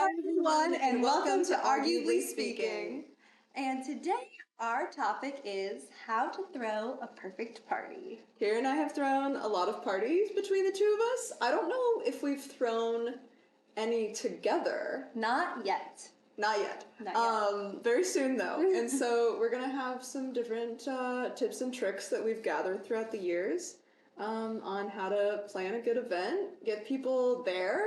Hi everyone, and welcome to Arguably Speaking. And today our topic is how to throw a perfect party. Kiera and I have thrown a lot of parties between the two of us. I don't know if we've thrown any together. Not yet. Not yet. Not yet. Very soon though. And so we're gonna have some different tips and tricks that we've gathered throughout the years on how to plan a good event, get people there,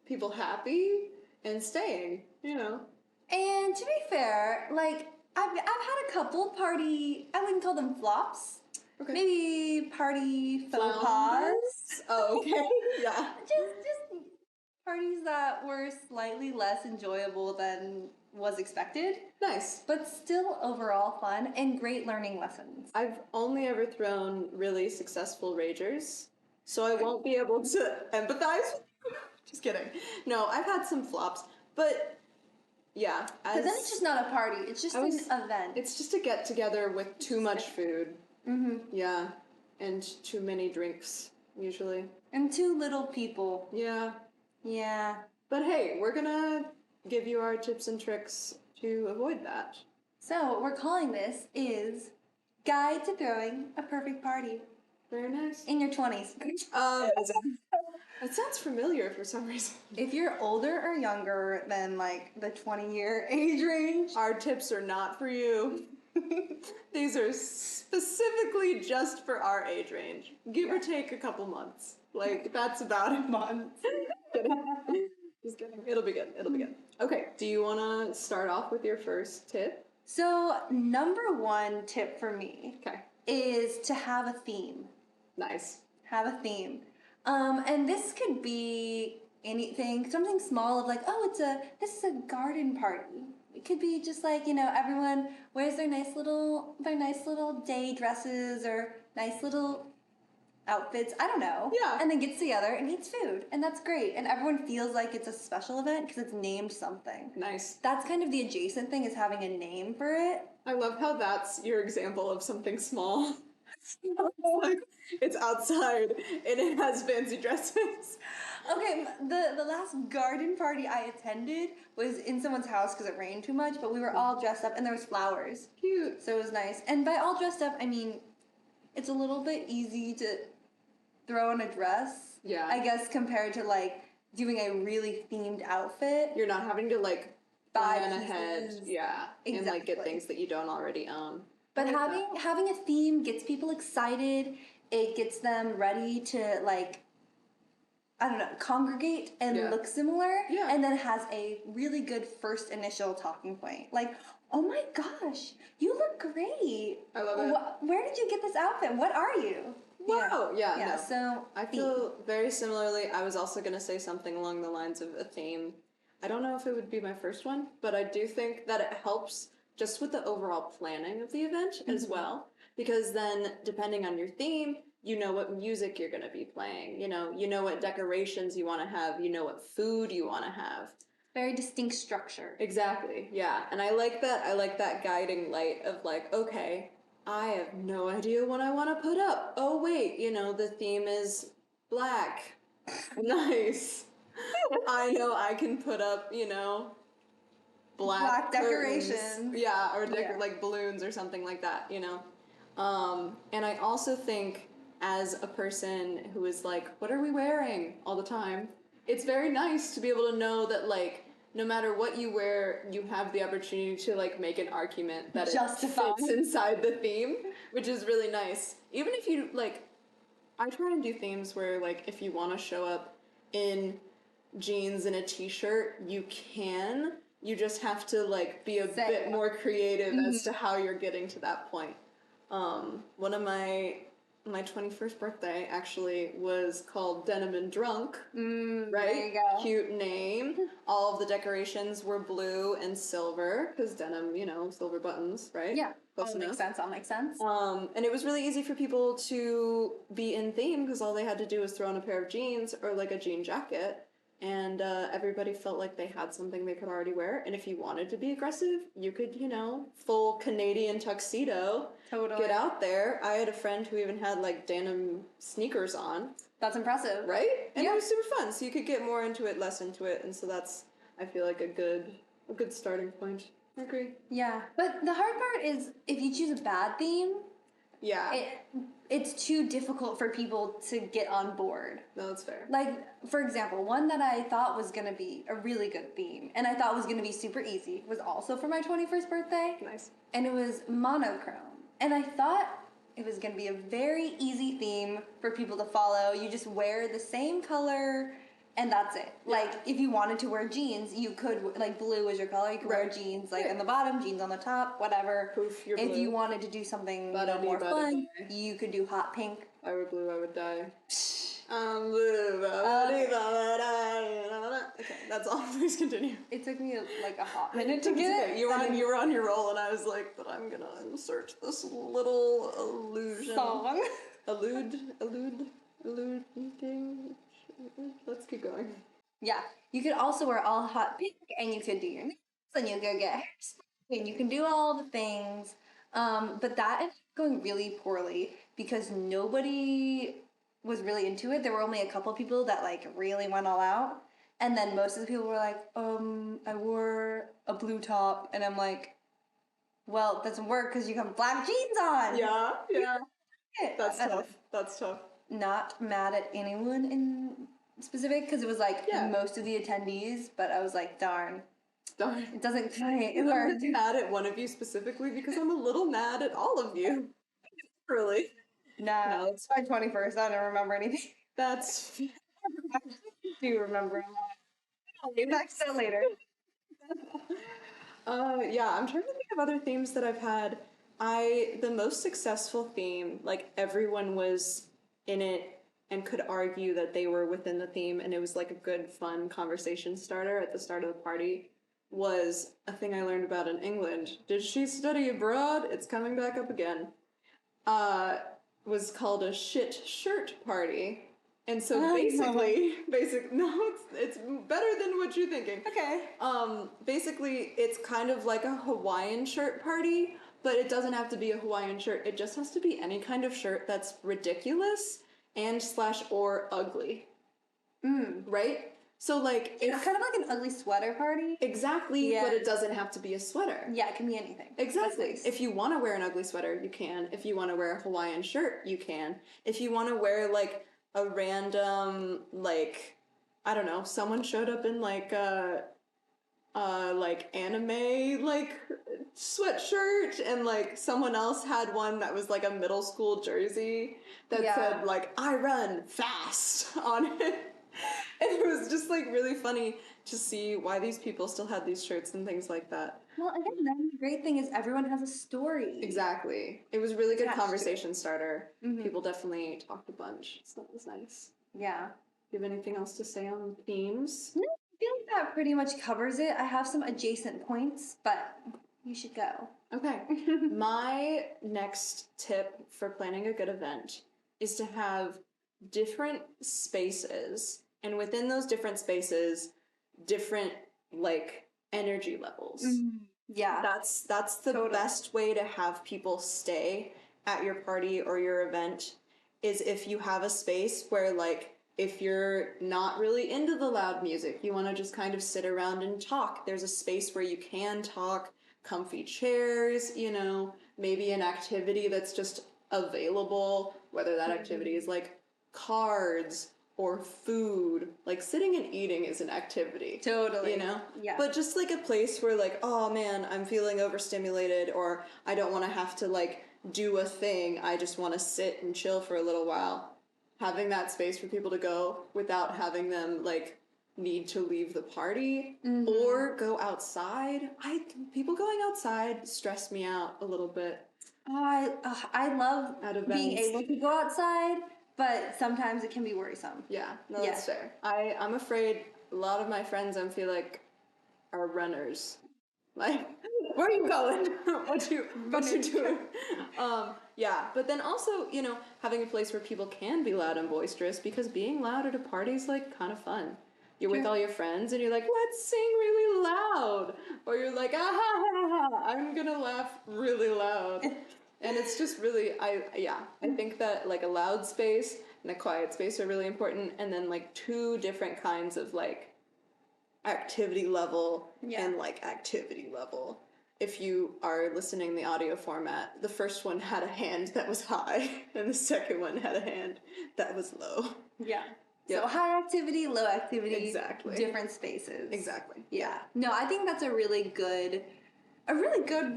people happy, and staying, you know. And to be fair, like I've had a couple party, I wouldn't call them flops. Okay. Maybe party faux pas. Oh, okay. Yeah. Just parties that were slightly less enjoyable than was expected. Nice. But still overall fun and great learning lessons. I've only ever thrown really successful ragers, so I won't be able to empathize with you. Just kidding. No, I've had some flops, but yeah. Because then it's just not a party, it's just an event. It's just a get together with too much food. Mm-hmm. Yeah, and too many drinks, usually. And too little people. Yeah. Yeah. But hey, we're gonna give you our tips and tricks to avoid that. So what we're calling this is Guide to Throwing a Perfect Party. Very nice. In your 20s. That sounds familiar for some reason. If you're older or younger than like the 20-year age range, our tips are not for you. These are specifically just for our age range. Give or take a couple months. Like, that's about a month. Just kidding. It'll be good. It'll be good. Okay, do you want to start off with your first tip? So, number one tip for me is to have a theme. Nice. Have a theme. And this could be anything, something small of like, this is a garden party. It could be just like, everyone wears their nice little day dresses or nice little outfits, I don't know. Yeah. And then gets together and eats food. And that's great. And everyone feels like it's a special event because it's named something. Nice. That's kind of the adjacent thing, is having a name for it. I love how that's your example of something small. Like, it's outside and it has fancy dresses. Okay, the last garden party I attended was in someone's house because it rained too much, but we were all dressed up and there was flowers. Cute. So it was nice. And by all dressed up, I mean, it's a little bit easy to throw in a dress. Yeah. I guess compared to like doing a really themed outfit. You're not having to like plan ahead. Yeah. Exactly. And like get things that you don't already own. But having a theme gets people excited. It gets them ready to like, I don't know, congregate and look similar. Yeah. And then has a really good first initial talking point. Like, oh my gosh, you look great. I love it. Where did you get this outfit? What are you? Wow. Yeah. Yeah. No. So I feel very similarly. I was also going to say something along the lines of a theme. I don't know if it would be my first one, but I do think that it helps just with the overall planning of the event as well. Because then, depending on your theme, you know what music you're going to be playing. You know what decorations you want to have. You know what food you want to have. Very distinct structure. Exactly. Yeah. And I like that. I like that guiding light of like, okay, I have no idea what I want to put up. Oh, wait, the theme is black. Nice. I know I can put up, black decorations. Yeah, or like balloons or something like that, And I also think as a person who is like, what are we wearing all the time? It's very nice to be able to know that like, no matter what you wear, you have the opportunity to like make an argument that it fits inside the theme, which is really nice. Even if you like, I try and do themes where like if you want to show up in jeans and a t-shirt, you can. You just have to like be a bit more creative as to how you're getting to that point. One of my 21st birthday actually was called Denim and Drunk, right? There you go. Cute name. All of the decorations were blue and silver, because denim, silver buttons, right? Yeah. Close enough. Makes sense. And it was really easy for people to be in theme, because all they had to do was throw on a pair of jeans or like a jean jacket. And everybody felt like they had something they could already wear. And if you wanted to be aggressive, you could, full Canadian tuxedo. Totally. Get out there. I had a friend who even had, like, denim sneakers on. That's impressive. Right? And it was super fun. So you could get more into it, less into it. And so that's I feel like a good starting point. I agree. Yeah, but the hard part is if you choose a bad theme, Yeah. it's too difficult for people to get on board. No, that's fair. Like, for example, one that I thought was going to be a really good theme, and I thought was going to be super easy, was also for my 21st birthday. Nice. And it was monochrome. And I thought it was going to be a very easy theme for people to follow. You just wear the same color, and that's it. Yeah. Like, if you wanted to wear jeans, you could, like, blue is your color. You could wear jeans, like, on the bottom, jeans on the top, whatever. Poof, you're If blue. you wanted to do something Ba-da-dee, more fun, ba-da-dee. you could do hot pink. If I were blue, I would die. I'm blue. Okay, that's all. Please continue. It took me, like, a hot minute to It's get okay. it. You were on your roll, and I was like, but I'm gonna insert this little illusion. Song. Alluding. Let's keep going. Yeah, you could also wear all hot pink, and you could do your nails, and you could get hairspray, and you can do all the things. But that ended up going really poorly because nobody was really into it. There were only a couple people that like really went all out, and then most of the people were like, I wore a blue top, and I'm like, well, it doesn't work because you have black jeans on. Yeah. That's I don't- tough. That's tough. Not mad at anyone in specific because it was like most of the attendees, but I was like, darn. Darn. It doesn't quite I'm work. not mad at one of you specifically because I'm a little mad at all of you. Really? Nah, No, it's my 21st. I don't remember anything. That's I do remember a lot. I'll get back to that later. yeah, I'm trying to think of other themes that I've had. The most successful theme, like everyone was in it and could argue that they were within the theme and it was like a good, fun conversation starter at the start of the party, was a thing I learned about in England. Did she study abroad? It's coming back up again. Was called a shit shirt party. And so no, it's better than what you're thinking. Okay. Basically, it's kind of like a Hawaiian shirt party, but it doesn't have to be a Hawaiian shirt. It just has to be any kind of shirt that's ridiculous and / or ugly. Right? So, like, It's kind of like an ugly sweater party. Exactly, Yeah. but it doesn't have to be a sweater. Yeah, it can be anything. Exactly. Nice. If you want to wear an ugly sweater, you can. If you want to wear a Hawaiian shirt, you can. If you want to wear, like, a random, like, I don't know, someone showed up in, like anime, like, sweatshirt, and, like, someone else had one that was, like, a middle school jersey that said, like, I run fast on it. And it was just, like, really funny to see why these people still had these shirts and things like that. Well, again, then the great thing is everyone has a story. Exactly. It was a really good Attached to conversation starter. Mhm. People definitely talked a bunch. So that was nice. Yeah. Do you have anything else to say on themes? No, I feel like that pretty much covers it. I have some adjacent points, but you should go. Okay. My next tip for planning a good event is to have different spaces, and within those different spaces, different, like, energy levels. Yeah. That's the Totally. best way to have people stay at your party or your event, is if you have a space where, like, if you're not really into the loud music, you want to just kind of sit around and talk, there's a space where you can talk, comfy chairs, you know, maybe an activity that's just available, whether that activity is like cards or food. Like, sitting and eating is an activity. Totally. You know? Yeah. But just, like, a place where, like, oh man, I'm feeling overstimulated, or I don't want to have to, like, do a thing. I just want to sit and chill for a little while. Having that space for people to go without having them, like, need to leave the party or go outside. People going outside stress me out a little bit. I love At being events. able to go outside, but sometimes it can be worrisome. Yeah, no, Yeah. that's fair. I'm afraid a lot of my friends, I feel like, are runners. Like, where are you going? what you doing? Yeah, but then also, you know, having a place where people can be loud and boisterous, because being loud at a party is, like, kind of fun. You're with all your friends and you're like, let's sing really loud. Or you're like, ah ha ha ha, I'm gonna laugh really loud. And it's just really, I think that, like, a loud space and a quiet space are really important. And then, like, two different kinds of, like, activity level Yeah. and like activity level. If you are listening the audio format, the first one had a hand that was high and the second one had a hand that was low. Yeah. Yep. So high activity, low activity, Exactly. different spaces. Exactly. Yeah. No, I think that's a really good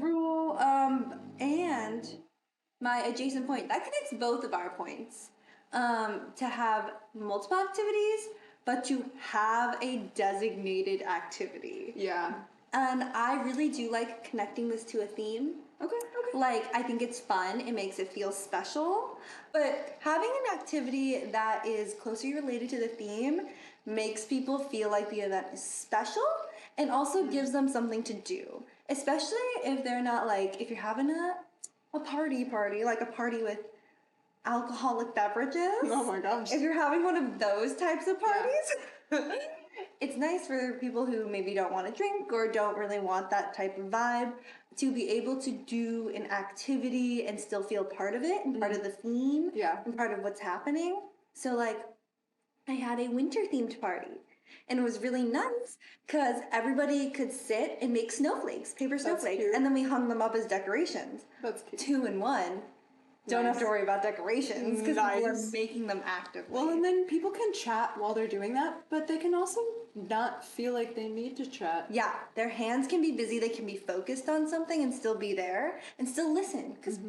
rule. And my adjacent point, that connects both of our points. To have multiple activities, but to have a designated activity. Yeah. And I really do like connecting this to a theme. Okay. Like, I think it's fun. It makes it feel special. But having an activity that is closely related to the theme makes people feel like the event is special and also gives them something to do. Especially if they're not like, if you're having a party, like a party with alcoholic beverages. Oh my gosh. If you're having one of those types of parties, it's nice for people who maybe don't want to drink or don't really want that type of vibe to be able to do an activity and still feel part of it and part of the theme and part of what's happening. So like, I had a winter themed party and it was really nice because everybody could sit and make snowflakes, paper snowflakes, and then we hung them up as decorations. That's cute. 2 in 1. Don't have to worry about decorations because people are making them actively. Well, and then people can chat while they're doing that, but they can also not feel like they need to chat. Yeah, their hands can be busy, they can be focused on something and still be there and still listen. Because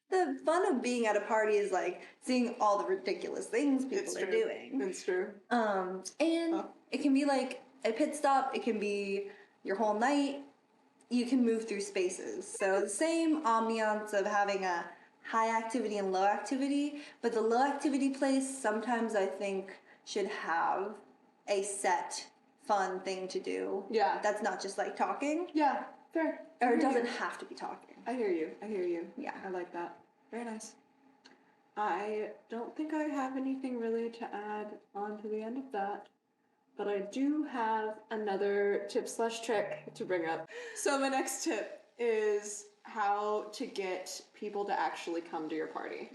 the fun of being at a party is like seeing all the ridiculous things people are doing. It's true. And it can be like a pit stop, it can be your whole night. You can move through spaces. So the same ambiance of having a high activity and low activity, but the low activity place sometimes I think should have a set fun thing to do. Yeah. That's not just like talking. Yeah, fair. Or it doesn't have to be talking. I hear you. Yeah. I like that. Very nice. I don't think I have anything really to add on to the end of that, but I do have another tip/trick to bring up. So my next tip is how to get people to actually come to your party,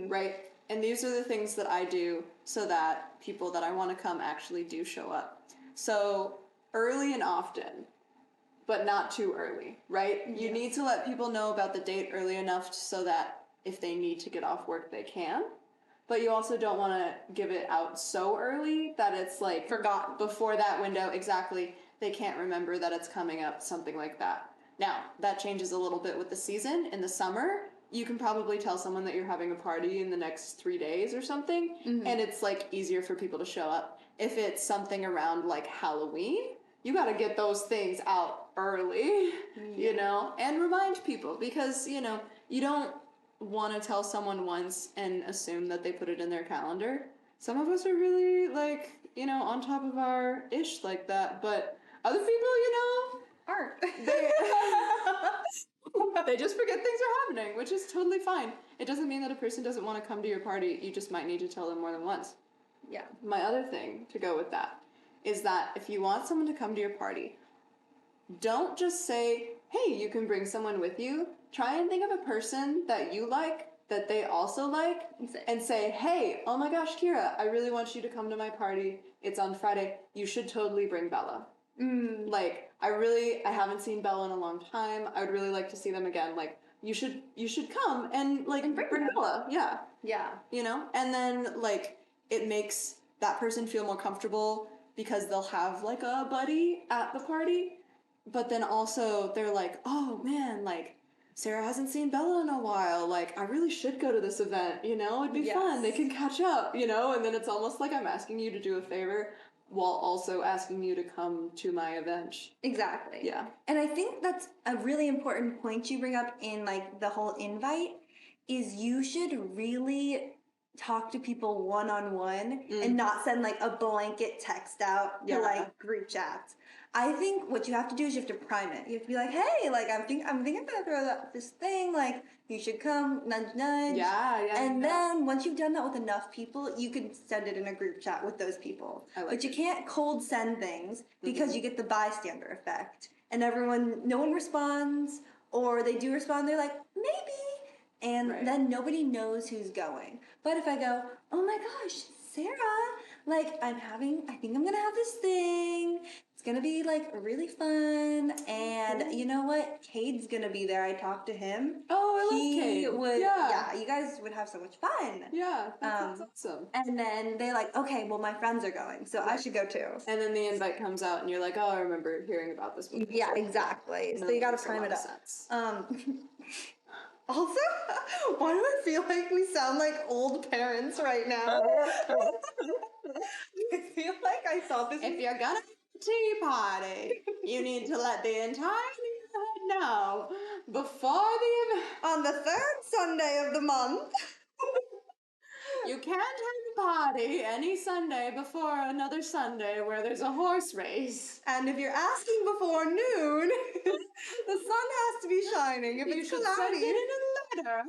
right? And these are the things that I do so that people that I want to come actually do show up. So early and often, but not too early, right? You need to let people know about the date early enough so that if they need to get off work, they can. But you also don't want to give it out so early that it's like forgotten before that window. Exactly. They can't remember that it's coming up, something like that. Now, that changes a little bit with the season. In the summer, you can probably tell someone that you're having a party in the next 3 days or something, and it's like easier for people to show up. If it's something around like Halloween, you got to get those things out early, you know, and remind people because, you know, you don't want to tell someone once and assume that they put it in their calendar. Some of us are really like, you know, on top of our ish like that, but other people, you know, Aren't. They just forget things are happening, which is totally fine. It doesn't mean that a person doesn't want to come to your party. You just might need to tell them more than once. Yeah. My other thing to go with that is that if you want someone to come to your party, don't just say, hey, you can bring someone with you. Try and think of a person that you like, that they also like, and say, hey, oh my gosh, Kiera, I really want you to come to my party. It's on Friday. You should totally bring Bella. Like, I haven't seen Bella in a long time. I would really like to see them again. Like, you should come and like bring Bella. Yeah. Yeah. You know? And then like it makes that person feel more comfortable because they'll have like a buddy at the party. But then also they're like, oh man, like Sarah hasn't seen Bella in a while. Like, I really should go to this event, you know? It'd be fun. They can catch up, you know? And then it's almost like I'm asking you to do a favor while also asking you to come to my event. Exactly. Yeah. And I think that's a really important point you bring up in like the whole invite is you should really talk to people one-on-one and not send like a blanket text out to like group chats. I think what you have to do is you have to prime it. You have to be like, hey, like I'm thinking I'm gonna throw out this thing, like you should come, nudge nudge. Yeah. And then once you've done that with enough people, you can send it in a group chat with those people. But you can't cold send things because you get the bystander effect. And no one responds, or they do respond, they're like, maybe. And then nobody knows who's going. But if I go, oh my gosh, Sarah, like I think I'm gonna have this thing. It's gonna be like really fun, and you know what? Cade's gonna be there. I talked to him. Oh, I love He Cade. would, Yeah. you guys would have so much fun. Yeah, that sounds awesome. And then they're like, okay, well, my friends are going, so I should go too. And then the invite comes out, and you're like, oh, I remember hearing about this before. Yeah, exactly. So you gotta prime it up. Also, why do I feel like we sound like old parents right now? I feel like I thought this. If you're gonna have a tea party, you need to let the entire neighborhood know before the event. On the third Sunday of the month. You can't have a party any Sunday before another Sunday where there's a horse race. And if you're asking before noon, the sun has to be shining. If You it's should cloudy. send it in a letter.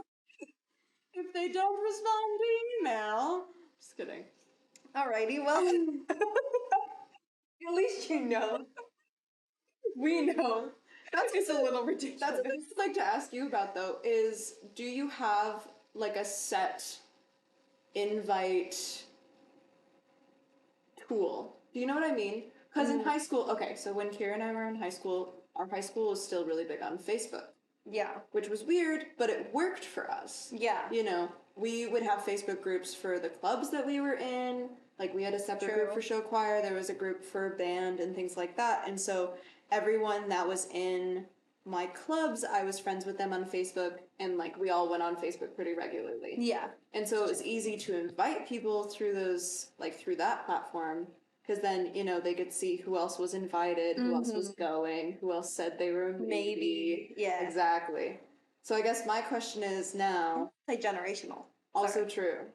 If they don't respond to email. Just kidding. Alrighty, well, at least you know. We know. It's a little ridiculous. That's what I'd like to ask you about, though, is do you have, like, a set invite tool? Do you know what I mean? Because in high school, okay, so when Kiera and I were in high school, our high school was still really big on Facebook. Yeah. Which was weird, but it worked for us. Yeah. You know, we would have Facebook groups for the clubs that we were in. Like, we had a separate group for show choir. There was a group for band and things like that. And so everyone that was in my clubs, I was friends with them on Facebook. And, like, we all went on Facebook pretty regularly. Yeah. And so it was easy to invite people through those, like, through that platform. Because then, you know, they could see who else was invited, who else was going, who else said they were maybe. Yeah. Exactly. So I guess my question is now. Like generational. Also true.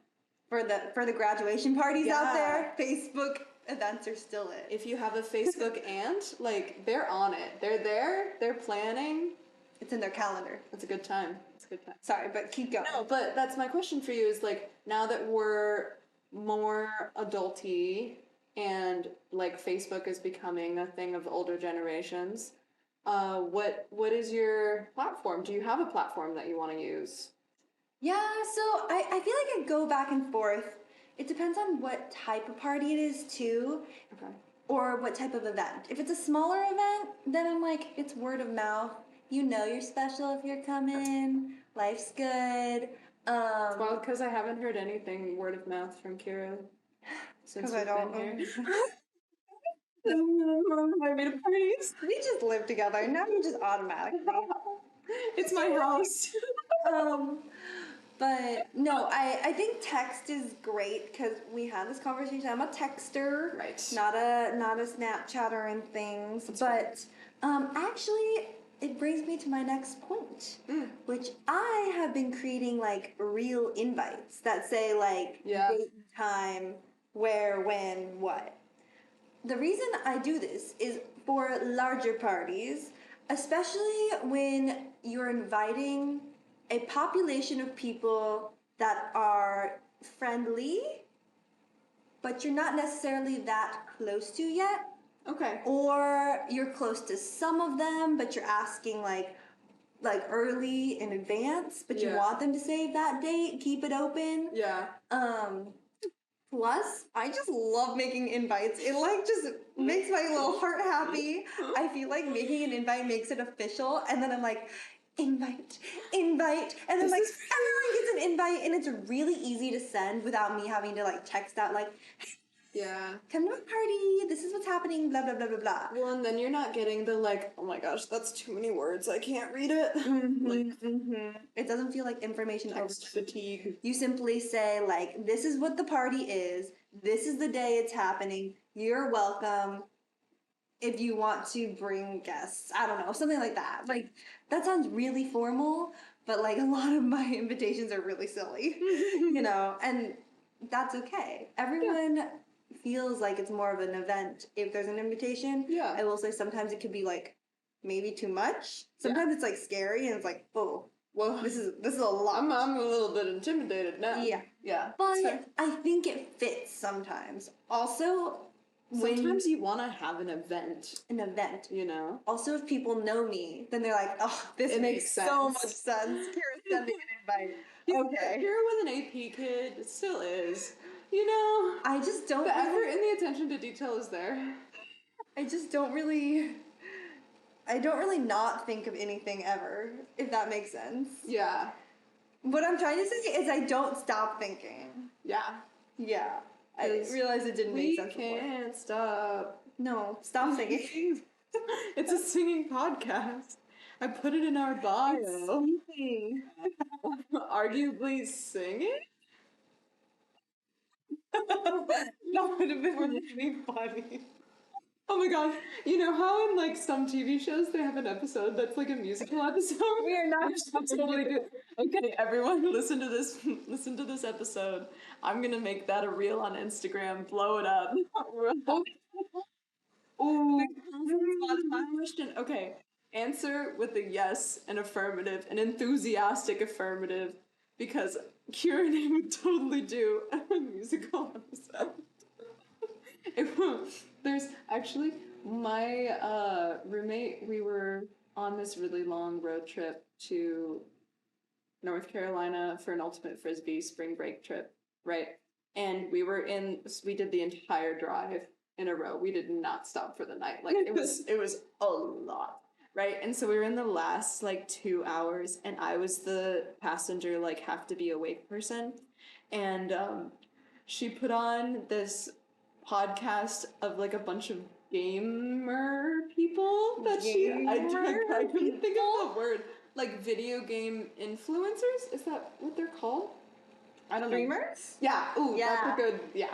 For the graduation parties out there, Facebook events are still it. If you have a Facebook aunt, like, they're on it. They're there. They're planning. It's in their calendar. It's a good time. It's a good time. Sorry, but keep going. No, but that's my question for you is, like, now that we're more adulty and, like, Facebook is becoming a thing of older generations, what is your platform? Do you have a platform that you want to use? Yeah, so I feel like I go back and forth. It depends on what type of party it is, too. Okay. Or what type of event. If it's a smaller event, then I'm like, it's word of mouth. You know you're special if you're coming. Life's good. Well, because I haven't heard anything word of mouth from Kiera since we've been here. I made a parties. We just live together. Now you just automatically. It's my house. But no, I think text is great because we had this conversation. I'm a texter, Right. Not a Snapchatter and things. But actually, it brings me to my next point, which I have been creating like real invites that say like date, time, where, when, what. The reason I do this is for larger parties, especially when you're inviting a population of people that are friendly, but you're not necessarily that close to yet. Okay. Or you're close to some of them, but you're asking like early in advance, but you want them to save that date, keep it open. Yeah. Plus, I just love making invites. It like just makes my little heart happy. I feel like making an invite makes it official, and then I'm like, invite, and then like everyone gets an invite, and it's really easy to send without me having to like text out like, come to my party, this is what's happening, blah blah blah blah blah. Well, and then you're not getting the like, oh my gosh, that's too many words, I can't read it. It doesn't feel like information Text fatigue. You simply say like, this is what the party is, this is the day it's happening, you're welcome. If you want to bring guests, I don't know, something like that. Like, that sounds really formal, but like a lot of my invitations are really silly, you know, and that's okay. Everyone feels like it's more of an event if there's an invitation. Yeah. I will say sometimes it could be like maybe too much. Sometimes it's like scary and it's like, oh, well, this is a lot. I'm a little bit intimidated now. Yeah. But I think it fits sometimes. Also, sometimes you want to have an event. You know? Also, if people know me, then they're like, oh, this makes so much sense. Kira's sending an invite. Okay. Kira with an AP kid, it still is. You know? I just don't. The effort and the attention to detail is there. I don't really not think of anything ever, if that makes sense. Yeah. What I'm trying to say is I don't stop thinking. Yeah. Yeah. I realized it didn't make sense before. We can't stop. No, stop singing. It's a singing podcast. I put it in our bio. Arguably singing? That would have been really funny. Oh my god. You know how in like some TV shows they have an episode that's like a musical episode? We are not totally do. Okay, everyone listen to this episode. I'm gonna make that a reel on Instagram, blow it up. Ooh. Question. Okay. Answer with a yes, an affirmative, an enthusiastic affirmative, because Kieran would totally do a musical episode. There's actually my roommate, we were on this really long road trip to North Carolina for an ultimate frisbee spring break trip, right? And we did the entire drive in a row. We did not stop for the night. Like it was a lot, right? And so we were in the last like 2 hours, and I was the passenger, like have to be awake person, and she put on this podcast of like a bunch of gamer people that I couldn't think of the word, like video game influencers. Is that what they're called? I don't know. Streamers? Yeah. Ooh, Yeah. that's a good. Yeah.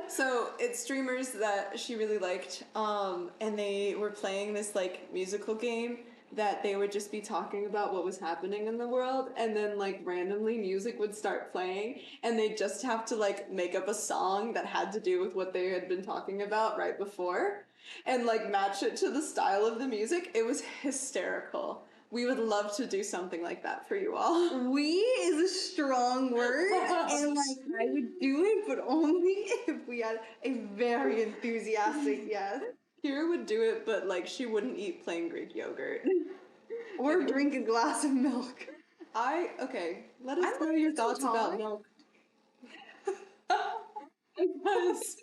So it's streamers that she really liked, and they were playing this like musical game that they would just be talking about what was happening in the world, and then like randomly music would start playing, and they'd just have to like make up a song that had to do with what they had been talking about right before, and like match it to the style of the music. It was hysterical. We would love to do something like that for you all. We is a strong word, and like I would do it, but only if we had a very enthusiastic yes. Kira would do it, but like she wouldn't eat plain Greek yogurt. Or drink a glass of milk. Okay, let us know your thoughts about milk. Because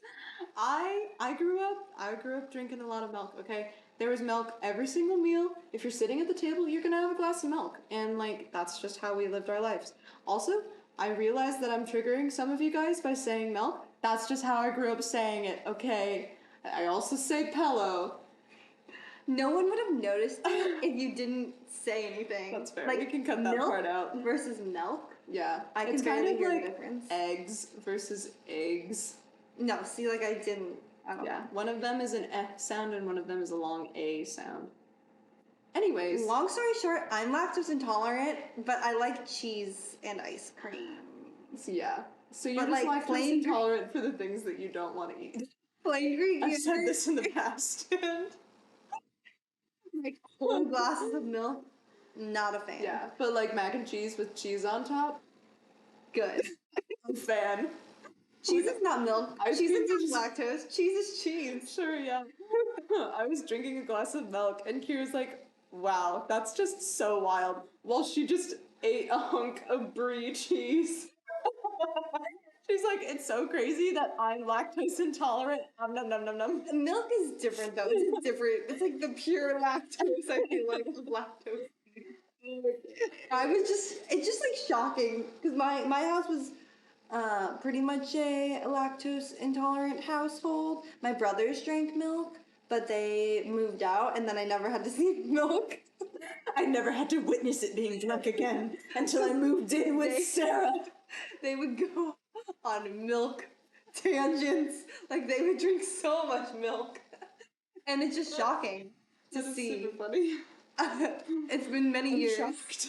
I grew up drinking a lot of milk, okay? There was milk every single meal. If you're sitting at the table, you're gonna have a glass of milk. And like that's just how we lived our lives. Also, I realize that I'm triggering some of you guys by saying milk. That's just how I grew up saying it, okay? I also say pillow. No one would have noticed it if you didn't say anything. That's fair. Like, we can cut that part out. Versus milk. Yeah, I can it's kind of hear like the difference. eggs versus eggs. No, see, like I don't know. One of them is an eh sound and one of them is a long a sound. Anyways. Long story short, I'm lactose intolerant, but I like cheese and ice cream. Yeah. So you're but just like lactose intolerant for the things that you don't want to eat. Plain Greek I've said this in the past. Like whole glasses of milk, not a fan. Yeah, but like mac and cheese with cheese on top, good. I'm a fan. Cheese is not milk. Cheese is lactose. Cheese is cheese. Sure, yeah. I was drinking a glass of milk, and Kira's like, wow, that's just so wild. While she just ate a hunk of brie cheese. She's like, it's so crazy that I'm lactose intolerant. Nom nom nom nom nom. Milk is different though. It's different. It's like the pure lactose, I feel like, of lactose. It's just like shocking, because my house was pretty much a lactose intolerant household. My brothers drank milk, but they moved out, and then I never had to see milk. I never had to witness it being drunk again until I moved in with Sarah. They would go on milk tangents. Like, they would drink so much milk. And it's just shocking to see. Super funny. It's been many years. Shocked.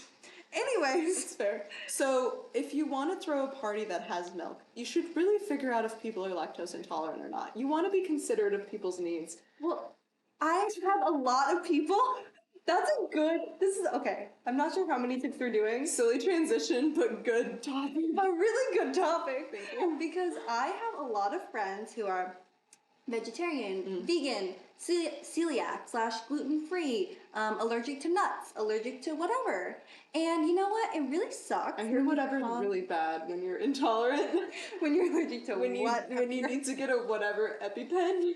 Anyways. It's fair. So, if you want to throw a party that has milk, you should really figure out if people are lactose intolerant or not. You want to be considerate of people's needs. Well, I have a lot of people. Okay. I'm not sure how many tips we're doing. Silly transition, but good topic. A really good topic. Thank you. Because I have a lot of friends who are vegetarian, vegan, celiac / gluten-free, allergic to nuts, allergic to whatever. And you know what? It really sucks. I hear whatever is really bad when you're intolerant. When you're allergic to when you need to get a whatever EpiPen.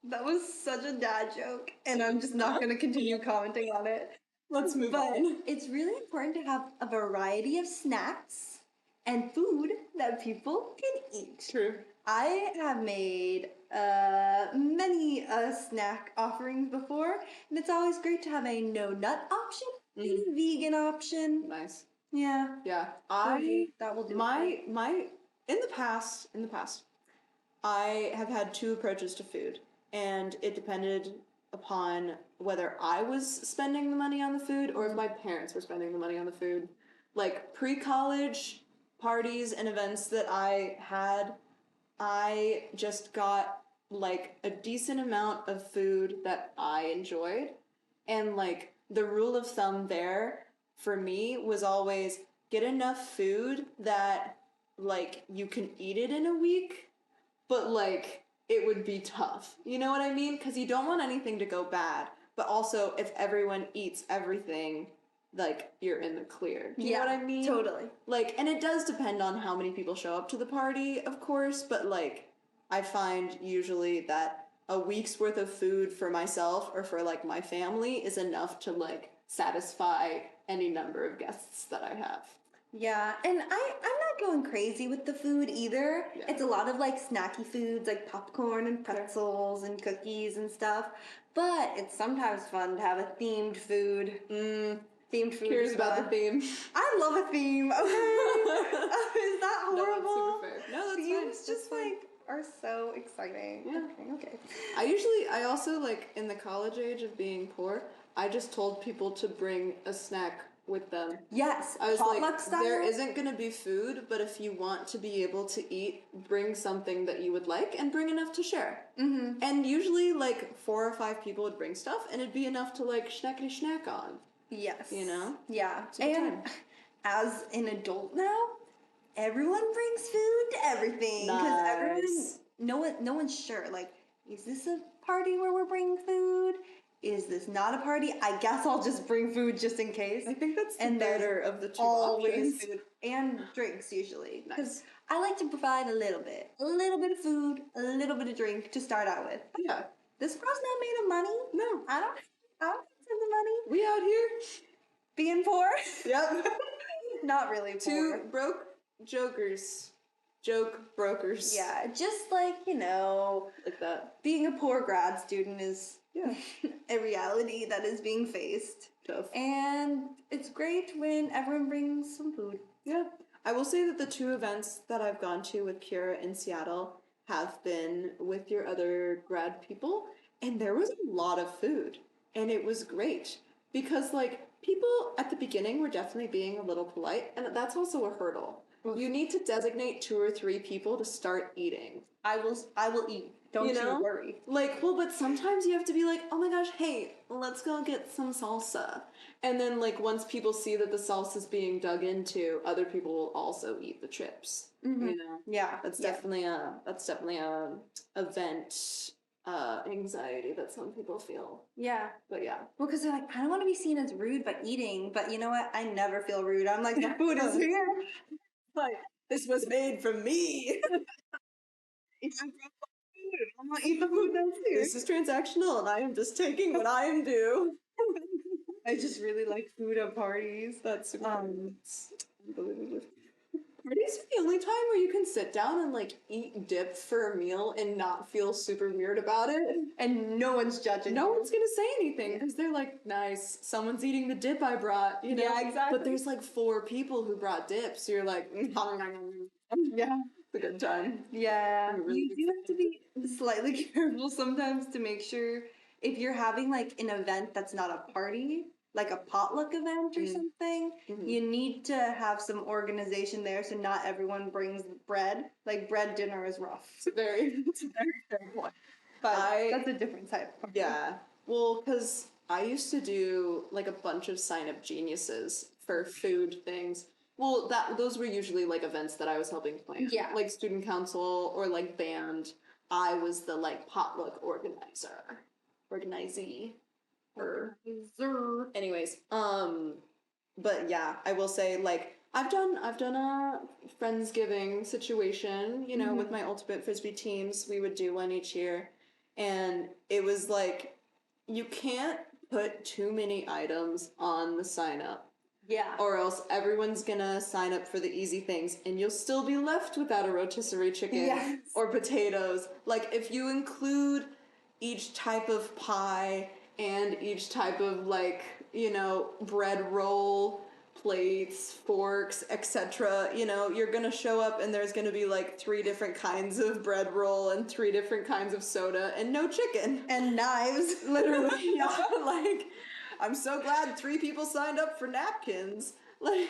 That was such a dad joke, and I'm just not going to continue commenting on it. Let's move But on. it's really important to have a variety of snacks and food that people can eat. True. I have made many snack offerings before, and it's always great to have a no nut option and a vegan option. Nice. Yeah. Yeah. That will do. My in the past, I have had two approaches to food, and it depended upon whether I was spending the money on the food or if my parents were spending the money on the food. Like pre-college parties and events that I had, I just got like a decent amount of food that I enjoyed. And like the rule of thumb there for me was always get enough food that like you can eat it in a week, but like it would be tough. You know what I mean? Because you don't want anything to go bad. But also, if everyone eats everything, like you're in the clear. Do you know what I mean? Totally. Like, and it does depend on how many people show up to the party, of course, but like, I find usually that a week's worth of food for myself or for like my family is enough to like satisfy any number of guests that I have. Yeah, and I'm not going crazy with the food either. Yeah. It's a lot of like snacky foods like popcorn and pretzels and cookies and stuff. But it's sometimes fun to have a themed food. Themed food. Here's about the theme. I love a theme. Okay. Is that horrible? No, that's super fair. No, that's fine. Themes just like are so exciting. Yeah. Okay. I also like in the college age of being poor, I just told people to bring a snack with them. Yes. I was potluck like, style. there isn't going to be food, but if you want to be able to eat, bring something that you would like and bring enough to share. Mm-hmm. And usually, like, 4 or 5 people would bring stuff, and it'd be enough to, like, snackety snack on. Yes. You know? Yeah. a good And time. as an adult now, everyone brings food to everything. Because Nice. no one's sure. Like, is this a party where we're bringing food? Is this not a party? I guess I'll just bring food just in case. I think that's the And there's better of the two always options. food and drinks usually. Nice. Because I like to provide a little bit of food, a little bit of drink to start out with. Yeah. This girl's not made of money. No. I don't have the money. We out here. Being poor. Yep. Not really poor. 2 broke jokers. Joke brokers. Yeah, just like, Like that. being a poor grad student is Yeah. a reality that is being faced. Tough. And it's great when everyone brings some food. Yeah. I will say that the 2 events that I've gone to with Kiera in Seattle have been with your other grad people, and there was a lot of food, and it was great. Because, like, people at the beginning were definitely being a little polite, and that's also a hurdle. You need to designate 2 or 3 people to start eating. I will eat. Don't you worry. Like, well, but sometimes you have to be like, oh my gosh, hey, let's go get some salsa. And then, like, once people see that the salsa's being dug into, other people will also eat the chips. Mm-hmm. You know? Yeah. That's definitely a event anxiety that some people feel. Yeah. But yeah. Well, because they're like, I don't want to be seen as rude by eating, but you know what? I never feel rude. I'm like, the food is here. Like, this was made from me. I'm gonna eat the food that's here. This is transactional, and I am just taking what I am due. I just really like food at parties. That's super it's unbelievable. Parties are the only time where you can sit down and like eat dip for a meal and not feel super weird about it. And no one's judging. No one's gonna say anything because they're like, nice, someone's eating the dip I brought, you know? Yeah, exactly. But there's like 4 people who brought dip, so you're like, Yeah. it's a good time. Yeah. Really You do have to be slightly careful sometimes to make sure if you're having like an event that's not a party, like a potluck event or something, you need to have some organization there so not everyone brings bread. Like bread dinner is rough. It's a very fair point. But that's a different type of party. Yeah. Well, because I used to do like a bunch of sign-up geniuses for food things. Well, those were usually like events that I was helping plan. Yeah. Like student council or like band. I was the like potluck organizee. Anyways, but yeah, I will say like I've done a Friendsgiving situation, you know, with my ultimate frisbee teams. We would do one each year, and it was like, you can't put too many items on the sign up, Yeah. or else everyone's gonna sign up for the easy things, and you'll still be left without a rotisserie chicken Yes. or potatoes. Like, if you include each type of pie and each type of, like, you know, bread roll, plates, forks, etc., you know, you're gonna show up and there's gonna be like 3 different kinds of bread roll and 3 different kinds of soda and no chicken. And knives. Literally, yeah. Like, I'm so glad 3 people signed up for napkins. Like,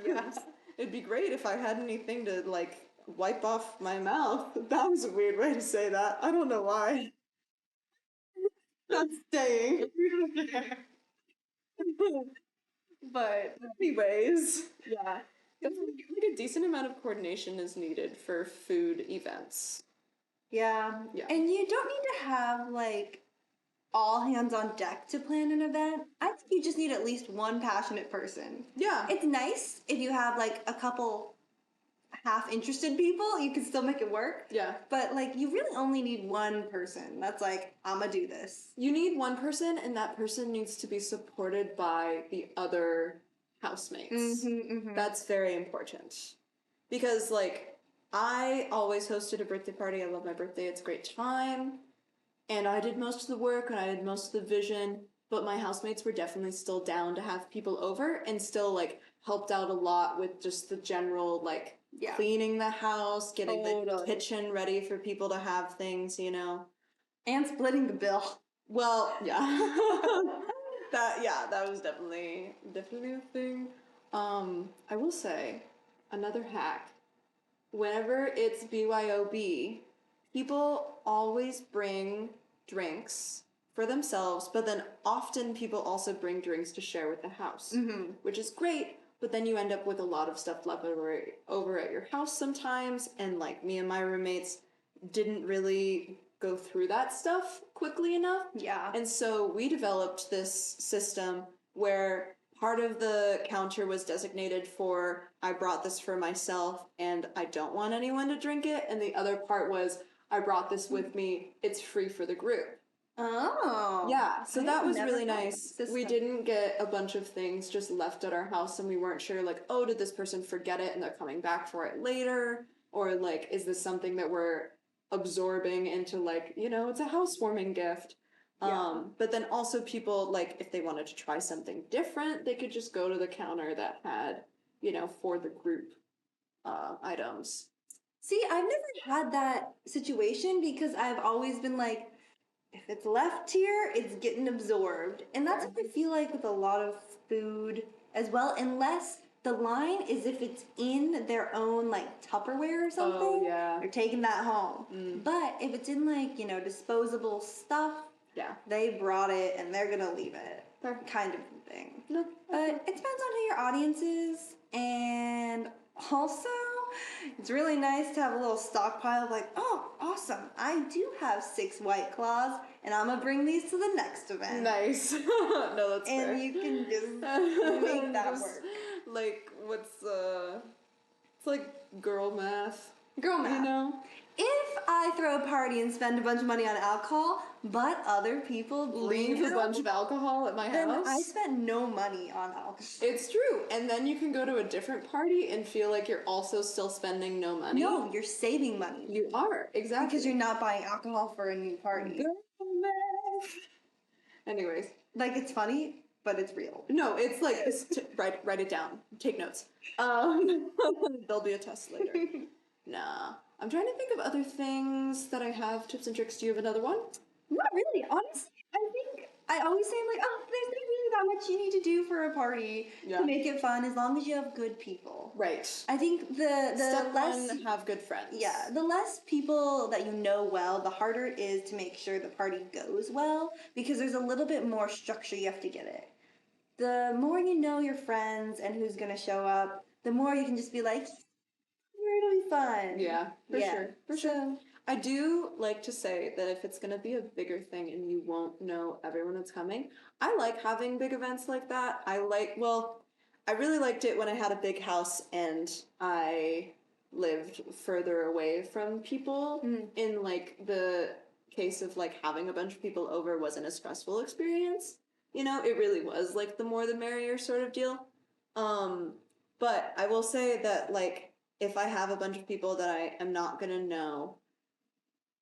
Yes. it'd be great if I had anything to, like, wipe off my mouth. That was a weird way to say that. I don't know why. That's staying. But anyways, yeah. Definitely, like, a decent amount of coordination is needed for food events. Yeah. Yeah. And you don't need to have like all hands on deck to plan an event. I think you just need at least one passionate person. Yeah. It's nice if you have like a couple half interested people, you can still make it work. Yeah. But like you really only need one person that's like, I'm gonna do this. You need one person, and that person needs to be supported by the other housemates. That's very important. Because, like, I always hosted a birthday party. I love my birthday. It's a great time. And I did most of the work, and I did most of the vision. But my housemates were definitely still down to have people over, and still, like, helped out a lot with just the general, like, cleaning the house, getting the kitchen ready for people to have things, you know. And splitting the bill. Well, yeah. that was definitely a thing. I will say, another hack. Whenever it's BYOB, people always bring drinks for themselves, but then often people also bring drinks to share with the house, which is great. But then you end up with a lot of stuff left over at your house sometimes, and like me and my roommates didn't really go through that stuff quickly enough. Yeah. And so we developed this system where part of the counter was designated for, I brought this for myself and I don't want anyone to drink it, and the other part was, I brought this with me, it's free for the group. Oh. Yeah, so that was really never nice. We didn't get a bunch of things just left at our house, and we weren't sure, like, oh, did this person forget it and they're coming back for it later? Or, like, is this something that we're absorbing into, like, you know, it's a housewarming gift. Yeah. But then also people, like, if they wanted to try something different, they could just go to the counter that had, you know, for the group items. See, I've never had that situation because I've always been like, if it's left here, it's getting absorbed. And that's what I feel like with a lot of food as well, unless the line is if it's in their own like Tupperware or something. Oh, yeah. They're taking that home. But if it's in like, you know, disposable stuff, they brought it and they're gonna leave it. Kind of thing. No. But it depends on who your audience is, and also it's really nice to have a little stockpile of like, oh, awesome, I do have 6 White Claws, and I'm gonna bring these to the next event. Nice. No, that's fair. And you can just make that work. Like, it's like girl math. Girl math. You know? If I throw a party and spend a bunch of money on alcohol, but other people leave a bunch of alcohol at my then house, I spent no money on alcohol. It's true. And then you can go to a different party and feel like you're also still spending no money. No, you're saving money. You are, exactly. Because you're not buying alcohol for a new party. Girl math. Anyways. Like, it's funny, but it's real. No, it's like, write it down. Take notes. There'll be a test later. Nah. I'm trying to think of other things that I have, tips and tricks. Do you have another one? Not really. Honestly, I think I always say, like, oh, there's not really that much you need to do for a party to make it fun, as long as you have good people. Right. I think the Step less... one, have good friends. Yeah, the less people that you know well, the harder it is to make sure the party goes well, because there's a little bit more structure you have to get it. The more you know your friends and who's going to show up, the more you can just be like, it'll be fun. Yeah, for sure. I do like to say that if it's going to be a bigger thing and you won't know everyone that's coming, I like having big events like that. I really liked it when I had a big house and I lived further away from people in like the case of like having a bunch of people over wasn't a stressful experience. You know, it really was like the more the merrier sort of deal. But I will say that like if I have a bunch of people that I am not gonna know,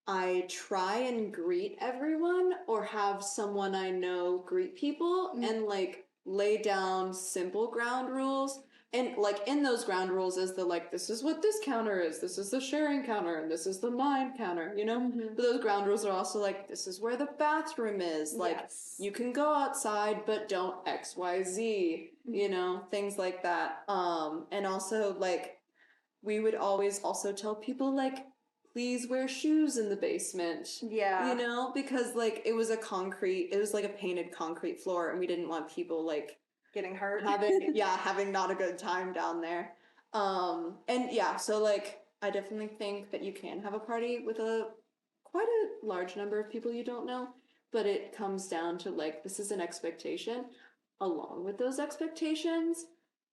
I try and greet everyone or have someone I know greet people and like lay down simple ground rules. And like in those ground rules is the like, this is what this counter is, this is the sharing counter, and this is the mine counter, you know? But those ground rules are also like, this is where the bathroom is. Like, you can go outside, but don't XYZ, you know, things like that. And also like, we would always also tell people like, please wear shoes in the basement. Yeah. You know, because like it was like a painted concrete floor and we didn't want people like Getting hurt. having not a good time down there. And yeah, so like I definitely think that you can have a party with quite a large number of people you don't know, but it comes down to like this is an expectation. Along with those expectations,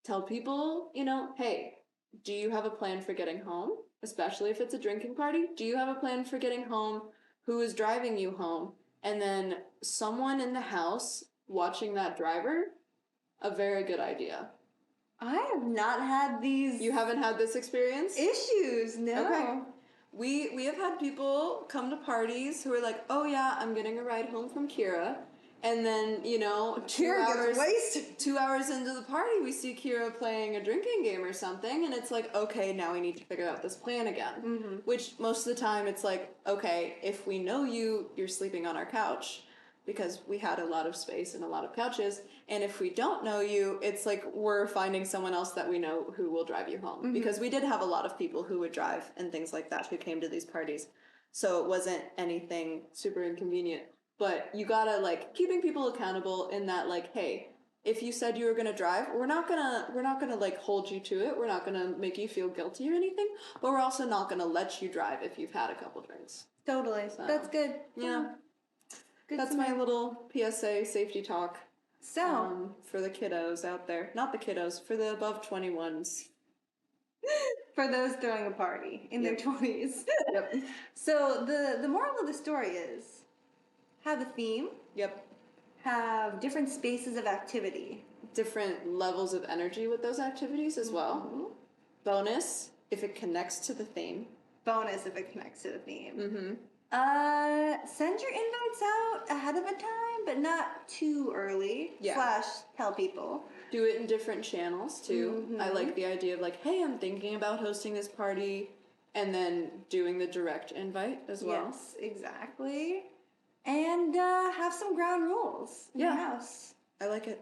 tell people, you know, hey, do you have a plan for getting home? Especially if it's a drinking party. Do you have a plan for getting home? Who is driving you home? And then someone in the house watching that driver, a very good idea. I have not had these. You haven't had this experience? Issues, no. Okay. We have had people come to parties who are like, oh yeah, I'm getting a ride home from Kiera. And then, you know, 2 hours wasted. 2 hours into the party, we see Kiera playing a drinking game or something, and it's like, okay, now we need to figure out this plan again. Which most of the time it's like, okay, if we know you're sleeping on our couch, because we had a lot of space and a lot of couches, and if we don't know you, it's like we're finding someone else that we know who will drive you home. Because we did have a lot of people who would drive and things like that who came to these parties. So it wasn't anything super inconvenient. But you gotta, like, keeping people accountable in that, like, hey, if you said you were gonna drive, we're not gonna, like, hold you to it. We're not gonna make you feel guilty or anything. But we're also not gonna let you drive if you've had a couple drinks. Totally. So, that's good. Yeah. Good That's my little PSA safety talk. So. For the kiddos out there. Not the kiddos, for the above 21s. For those throwing a party in their 20s. Yep. So the moral of the story is, have a theme. Yep. Have different spaces of activity. Different levels of energy with those activities as well. Bonus, if it connects to the theme. Bonus if it connects to the theme. Send your invites out ahead of a time, but not too early. Yeah. / tell people. Do it in different channels too. I like the idea of like, hey, I'm thinking about hosting this party, and then doing the direct invite as well. Yes, exactly. And have some ground rules in your house. I like it.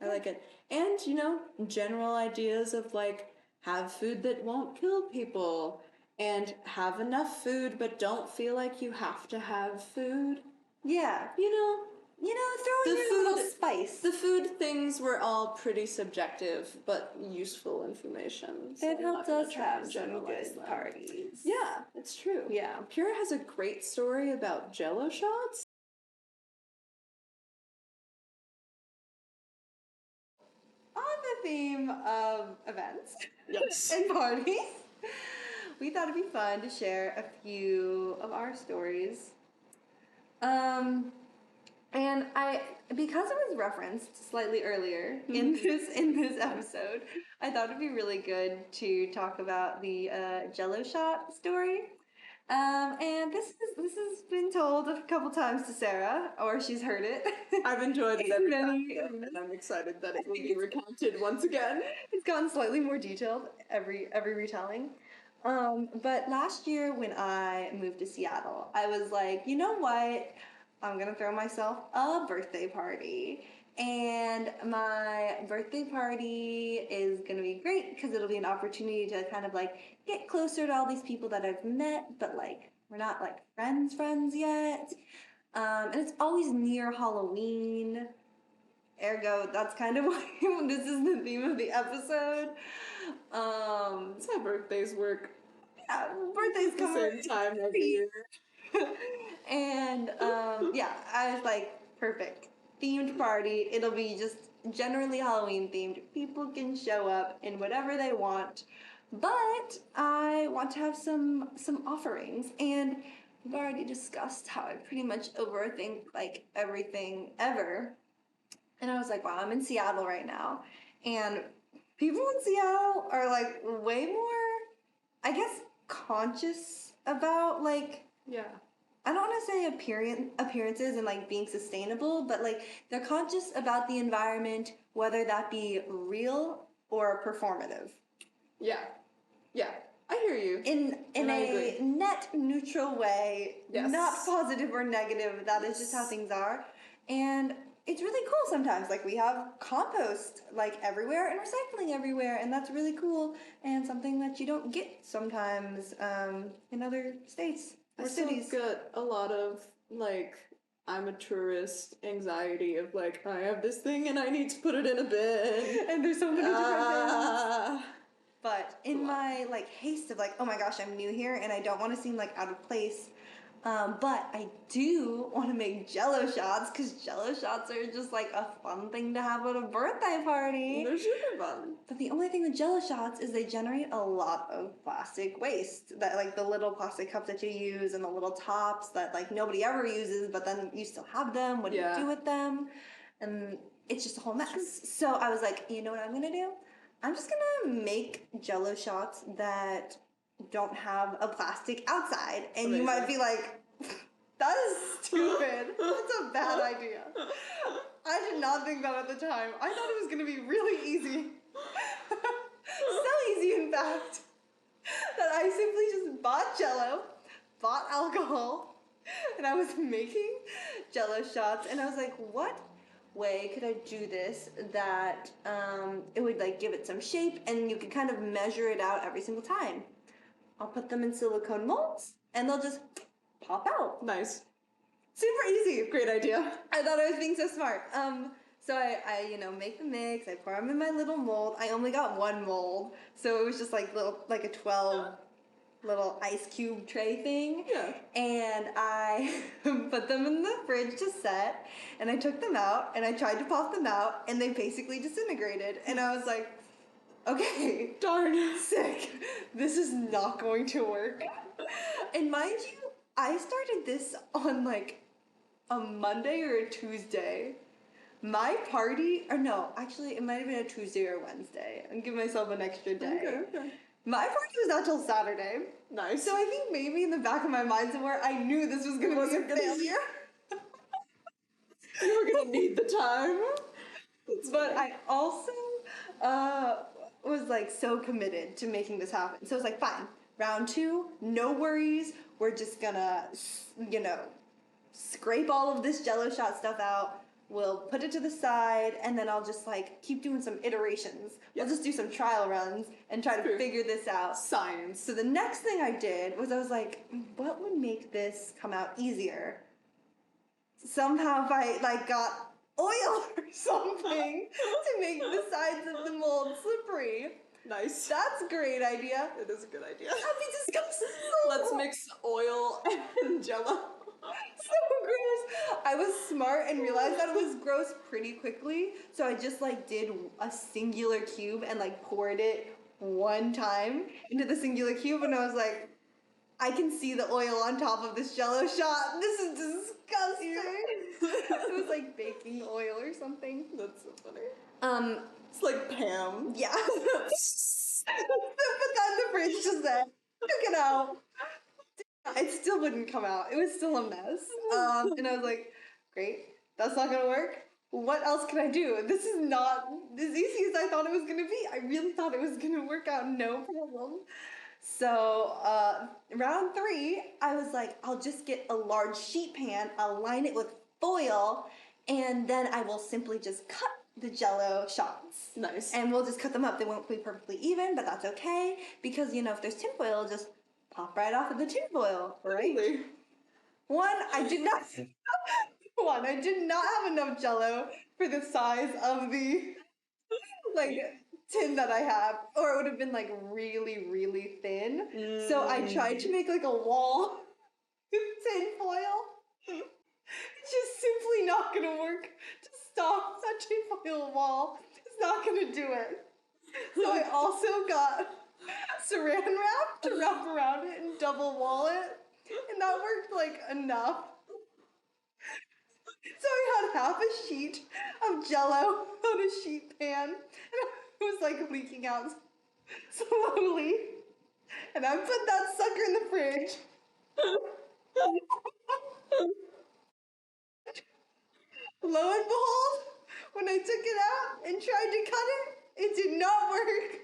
I like it. And, you know, general ideas of like, have food that won't kill people. And have enough food, but don't feel like you have to have food. Yeah. You know, throw in your little spice. The food things were all pretty subjective, but useful information. So it helped us have some good parties. Yeah, it's true. Yeah. Pura has a great story about Jell-O shots. On the theme of events Yes. and parties, we thought it'd be fun to share a few of our stories. And because it was referenced slightly earlier in this episode, I thought it'd be really good to talk about the Jell-O shot story. And this has been told a couple times to Sarah, or she's heard it. I've enjoyed it every time, and I'm excited that it will be recounted once again. It's gotten slightly more detailed every retelling. But last year when I moved to Seattle, I was like, you know what? I'm gonna throw myself a birthday party. And my birthday party is gonna be great because it'll be an opportunity to kind of like get closer to all these people that I've met, but like we're not like friends yet. And it's always near Halloween. Ergo, that's kind of why this is the theme of the episode. That's how birthdays work. Yeah, birthdays come at the same time every year. And yeah, I was like, perfect. Themed party. It'll be just generally Halloween themed. People can show up in whatever they want. But I want to have some offerings. And we've already discussed how I pretty much overthink like everything ever. And I was like, wow, I'm in Seattle right now. And people in Seattle are like way more, I guess, conscious about like, Yeah. I don't want to say appearances and like being sustainable, but like they're conscious about the environment, whether that be real or performative. Yeah. Yeah. I hear you. In And I a agree. net neutral way, Yes. not positive or negative. That is just how things are. And it's really cool sometimes. Like we have compost like everywhere and recycling everywhere, and that's really cool and something that you don't get sometimes in other states or I still cities. get a lot of like I'm a tourist anxiety of like I have this thing and I need to put it in a bin. And there's so many different things. Ah. But in my like haste of like, oh my gosh, I'm new here and I don't want to seem like out of place. But I do want to make Jello shots because Jello shots are just like a fun thing to have at a birthday party. They're super fun. But the only thing with Jello shots is they generate a lot of plastic waste. That like the little plastic cups that you use and the little tops that like nobody ever uses, but then you still have them. What do you do with them? And it's just a whole mess. So I was like, you know what I'm gonna do? I'm just gonna make Jello shots that don't have a plastic outside. And Amazing. you might be like, that is stupid. That's a bad idea. I did not think that at the time. I thought it was gonna be really easy. So easy, in fact, that I simply just bought Jello, bought alcohol, and I was making Jello shots. And I was like, what way could I do this that it would like give it some shape and you could kind of measure it out every single time? I'll put them in silicone molds and they'll just pop out. Nice. Super easy. Great idea. I thought I was being so smart. So I make the mix. I pour them in my little mold. I only got one mold, so it was just like a 12 little ice cube tray thing. Yeah. And I put them in the fridge to set, and I took them out, and I tried to pop them out, and they basically disintegrated. And I was like, okay, Darn. sick. This is not going to work. And mind you, I started this on like a Monday or a Tuesday. My party, or no, actually it might have been a Tuesday or Wednesday. I'm giving myself an extra day. Okay. My party was not till Saturday. Nice. So I think maybe in the back of my mind somewhere, I knew this was going to be a failure. You were gonna need the time. But I also was like so committed to making this happen. So I was like, fine, round 2, no worries. We're just gonna, scrape all of this Jello shot stuff out. We'll put it to the side, and then I'll just like keep doing some iterations. We'll just do some trial runs and try to figure this out. Science. So the next thing I did was I was like, what would make this come out easier? Somehow if I like got oil or something to make the sides of the mold slippery. Nice. That's a great idea. It is a good idea. That'd be disgusting. Let's mix oil and Jello. So gross. I was smart and realized that it was gross pretty quickly. So I just like did a singular cube and like poured it one time into the singular cube, and I was like, I can see the oil on top of this Jello shot. This is disgusting. It was like baking oil or something. That's so funny. It's like Pam. Yeah. So put that in the fridge just then. Took it out. It still wouldn't come out. It was still a mess. And I was like, great, that's not gonna work. What else can I do? This is not as easy as I thought it was gonna be. I really thought it was gonna work out no problem. So round 3, I was like, I'll just get a large sheet pan, I'll line it with foil, and then I will simply just cut the Jello shots. Nice. And we'll just cut them up. They won't be perfectly even, but that's okay, because if there's tinfoil, it'll just pop right off of the tinfoil, right? Really? I did not have enough Jello for the size of the tin that I have, or it would have been like really, really thin. So I tried to make like a wall with tin foil. It's just simply not gonna work to stop such a tin foil wall. It's not gonna do it. So I also got saran wrap to wrap around it and double wall it. And that worked like enough. So I had half a sheet of Jello on a sheet pan, and it was like leaking out slowly. And I put that sucker in the fridge. Lo and behold, when I took it out and tried to cut it did not work.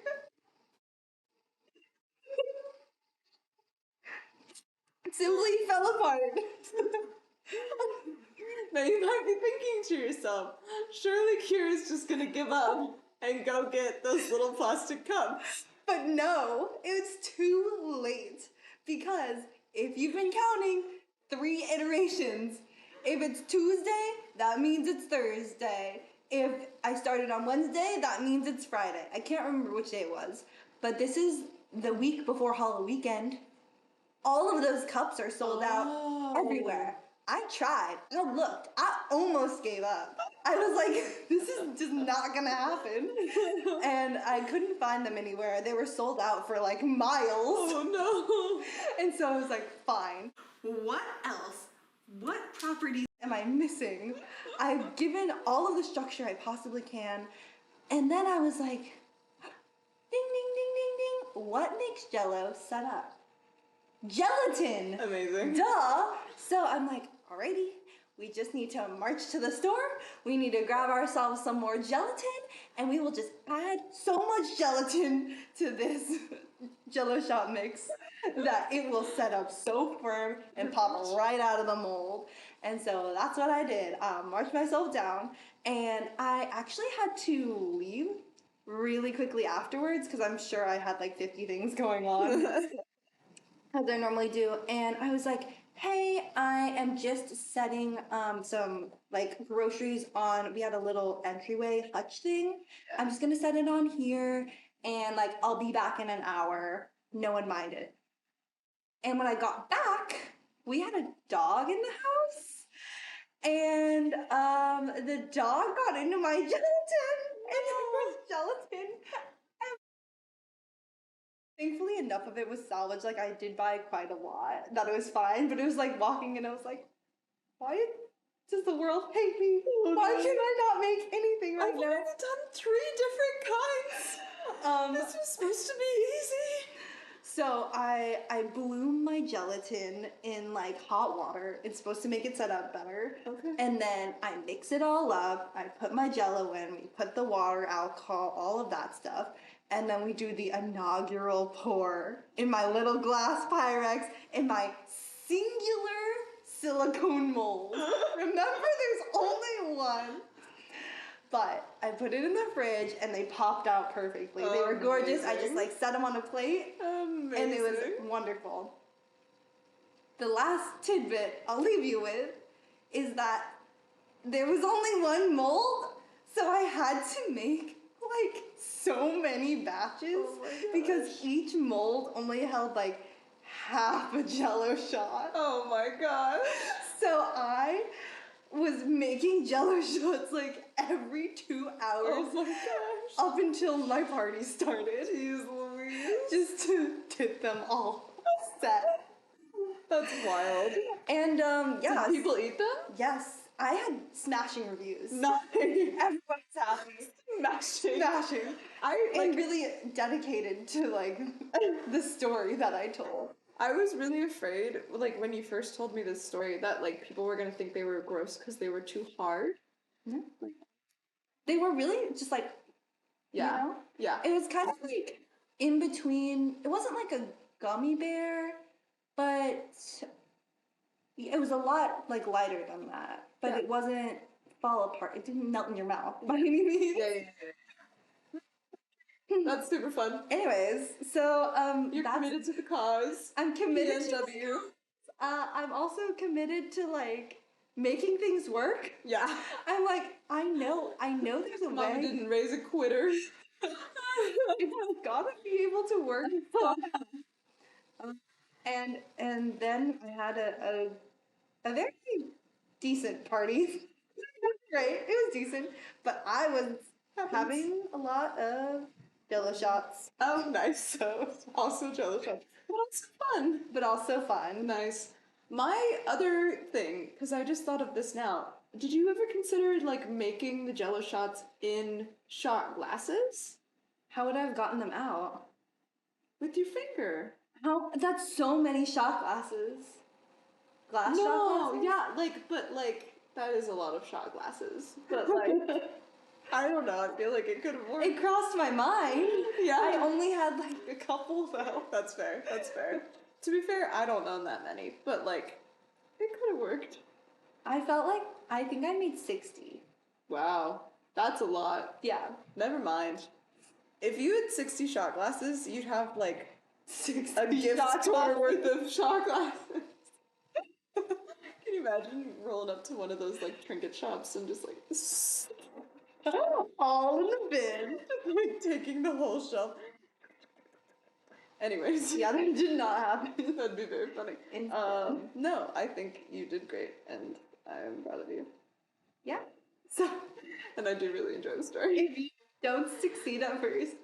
It simply fell apart. Now you might be thinking to yourself, surely Kira's just gonna give up and go get those little plastic cups. But no, it's too late. Because if you've been counting 3 iterations, if it's Tuesday, that means it's Thursday. If I started on Wednesday, that means it's Friday. I can't remember which day it was. But this is the week before Halloween weekend. All of those cups are sold out everywhere. I tried. I looked. I almost gave up. I was like, this is just not gonna happen. And I couldn't find them anywhere. They were sold out for like miles. Oh no. And so I was like, fine. What else? What properties am I missing? I've given all of the structure I possibly can. And then I was like, ding, ding, ding, ding, ding. What makes Jello set up? Gelatin! Amazing. Duh! So I'm like, alrighty, we just need to march to the store, we need to grab ourselves some more gelatin, and we will just add so much gelatin to this Jello shot mix that it will set up so firm and pop right out of the mold. And so that's what I did. Marched myself down, and I actually had to leave really quickly afterwards because I'm sure I had like 50 things going on. As I normally do, and I was like, hey, I am just setting some like groceries on, we had a little entryway hutch thing. I'm just gonna set it on here, and like I'll be back in an hour. No one minded. And when I got back, we had a dog in the house, and the dog got into my gelatin, and there was gelatin. Thankfully, enough of it was salvaged. Like, I did buy quite a lot. That it was fine. But it was like walking and I was like, why does the world hate me? Why can I not make anything right I've now? already done 3 different kinds. This was supposed to be easy. So I bloom my gelatin in like hot water. It's supposed to make it set up better. Okay. And then I mix it all up. I put my Jello in. We put the water, alcohol, all of that stuff. And then we do the inaugural pour in my little glass Pyrex in my singular silicone mold. Remember, there's only one. But I put it in the fridge and they popped out perfectly. They were gorgeous. I just like set them on a plate. Amazing. And it was wonderful. The last tidbit I'll leave you with is that there was only one mold, so I had to make like so many batches because each mold only held like half a Jello shot. Oh my gosh. So I was making Jello shots like every 2 hours. Oh my gosh. Up until my party started. Jeez Louise. Just to get them all set. That's wild. And yeah. Did people eat them? Yes. I had smashing reviews. Nice. Everyone's happy. Smashing. And really dedicated to like the story that I told. I was really afraid, like when you first told me this story, that like people were gonna think they were gross because they were too hard. Yeah. They were really just like, Yeah. you know? Yeah. It was kind of like in between. It wasn't like a gummy bear, but it was a lot like lighter than that. But it wasn't fall apart. It didn't melt in your mouth by any means. Yeah. That's super fun. Anyways, so You're committed to the cause. I'm committed to PNW. I'm also committed to like making things work. Yeah. I'm like, I know there's a Mama way. didn't raise a quitter. It's gotta be able to work. And then I had a very decent party. Great, it was decent, but I was having a lot of Jello shots. Oh, nice. So, also Jello shots. But also fun. But also fun. Nice. My other thing, because I just thought of this now, did you ever consider, like, making the Jello shots in shot glasses? How would I have gotten them out? With your finger. How? That's so many shot glasses. Shot No, glasses? yeah, like, but, like, that is a lot of shot glasses. But, like, I don't know, I feel like it could have worked. It crossed my mind. Yeah. I only had like a couple though. That's fair, that's fair. To be fair, I don't own that many, but, like, it could have worked. I felt like I think I made 60. Wow, that's a lot. Yeah. Never mind. If you had 60 shot glasses, you'd have, like, 60 a gift shot store glasses. worth of shot glasses. Can you imagine rolling up to one of those, like, trinket shops and just, like, all in the bin. like, taking the whole shelf? Anyways. Yeah, that did not happen. That'd be very funny. Instant. No, I think you did great, and I'm proud of you. Yeah. So, and I do really enjoy the story. If you don't succeed at first,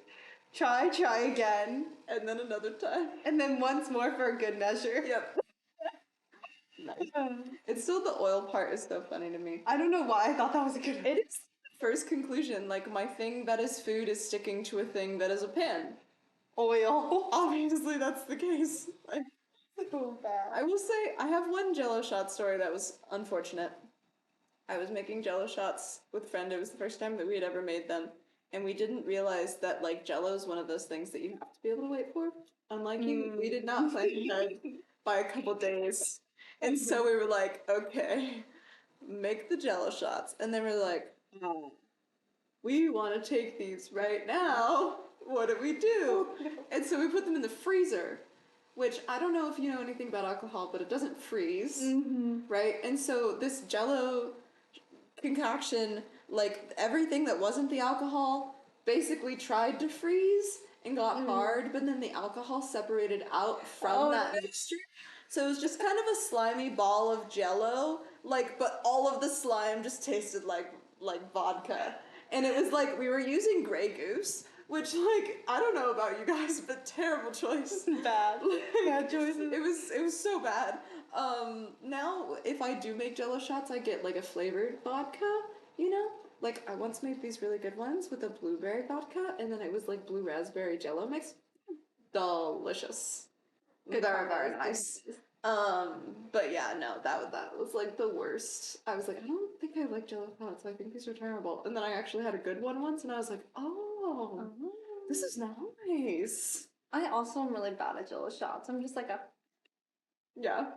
try again, And then another time. and then once more for a good measure. Yep. Nice. It's still the oil part is so funny to me. I don't know why I thought that was a good. It is the first conclusion. Like, my thing that is food is sticking to a thing that is a pan. Oil. Obviously, that's the case. Like, So bad. I will say, I have one Jello shot story that was unfortunate. I was making Jello shots with a friend. It was the first time that we had ever made them. And we didn't realize that, like, Jello is one of those things that you have to be able to wait for. Unlike you, we did not plan ahead by a couple days. And so we were like, okay, make the Jello shots. And then we're like, oh, we want to take these right now. What do we do? And so we put them in the freezer, which I don't know if you know anything about alcohol, but it doesn't freeze, right? And so this Jello concoction, like, everything that wasn't the alcohol basically tried to freeze and got hard, but then the alcohol separated out from that mixture. So it was just kind of a slimy ball of Jello, like, but all of the slime just tasted like vodka. And it was like, we were using Grey Goose, which, like, I don't know about you guys, but terrible choice. Bad. Like, Bad choices. It was so bad. Now, if I do make Jello shots, I get, like, a flavored vodka, you know? Like, I once made these really good ones with a blueberry vodka, and then it was, like, blue raspberry Jello mix. Delicious. Good Very, combo. very nice. But yeah, no, that was, like, the worst. I was like, I don't think I like Jello shots. I think these are terrible. And then I actually had a good one once, and I was like, oh, this is nice. I also am really bad at Jello shots. I'm just like a. Yeah.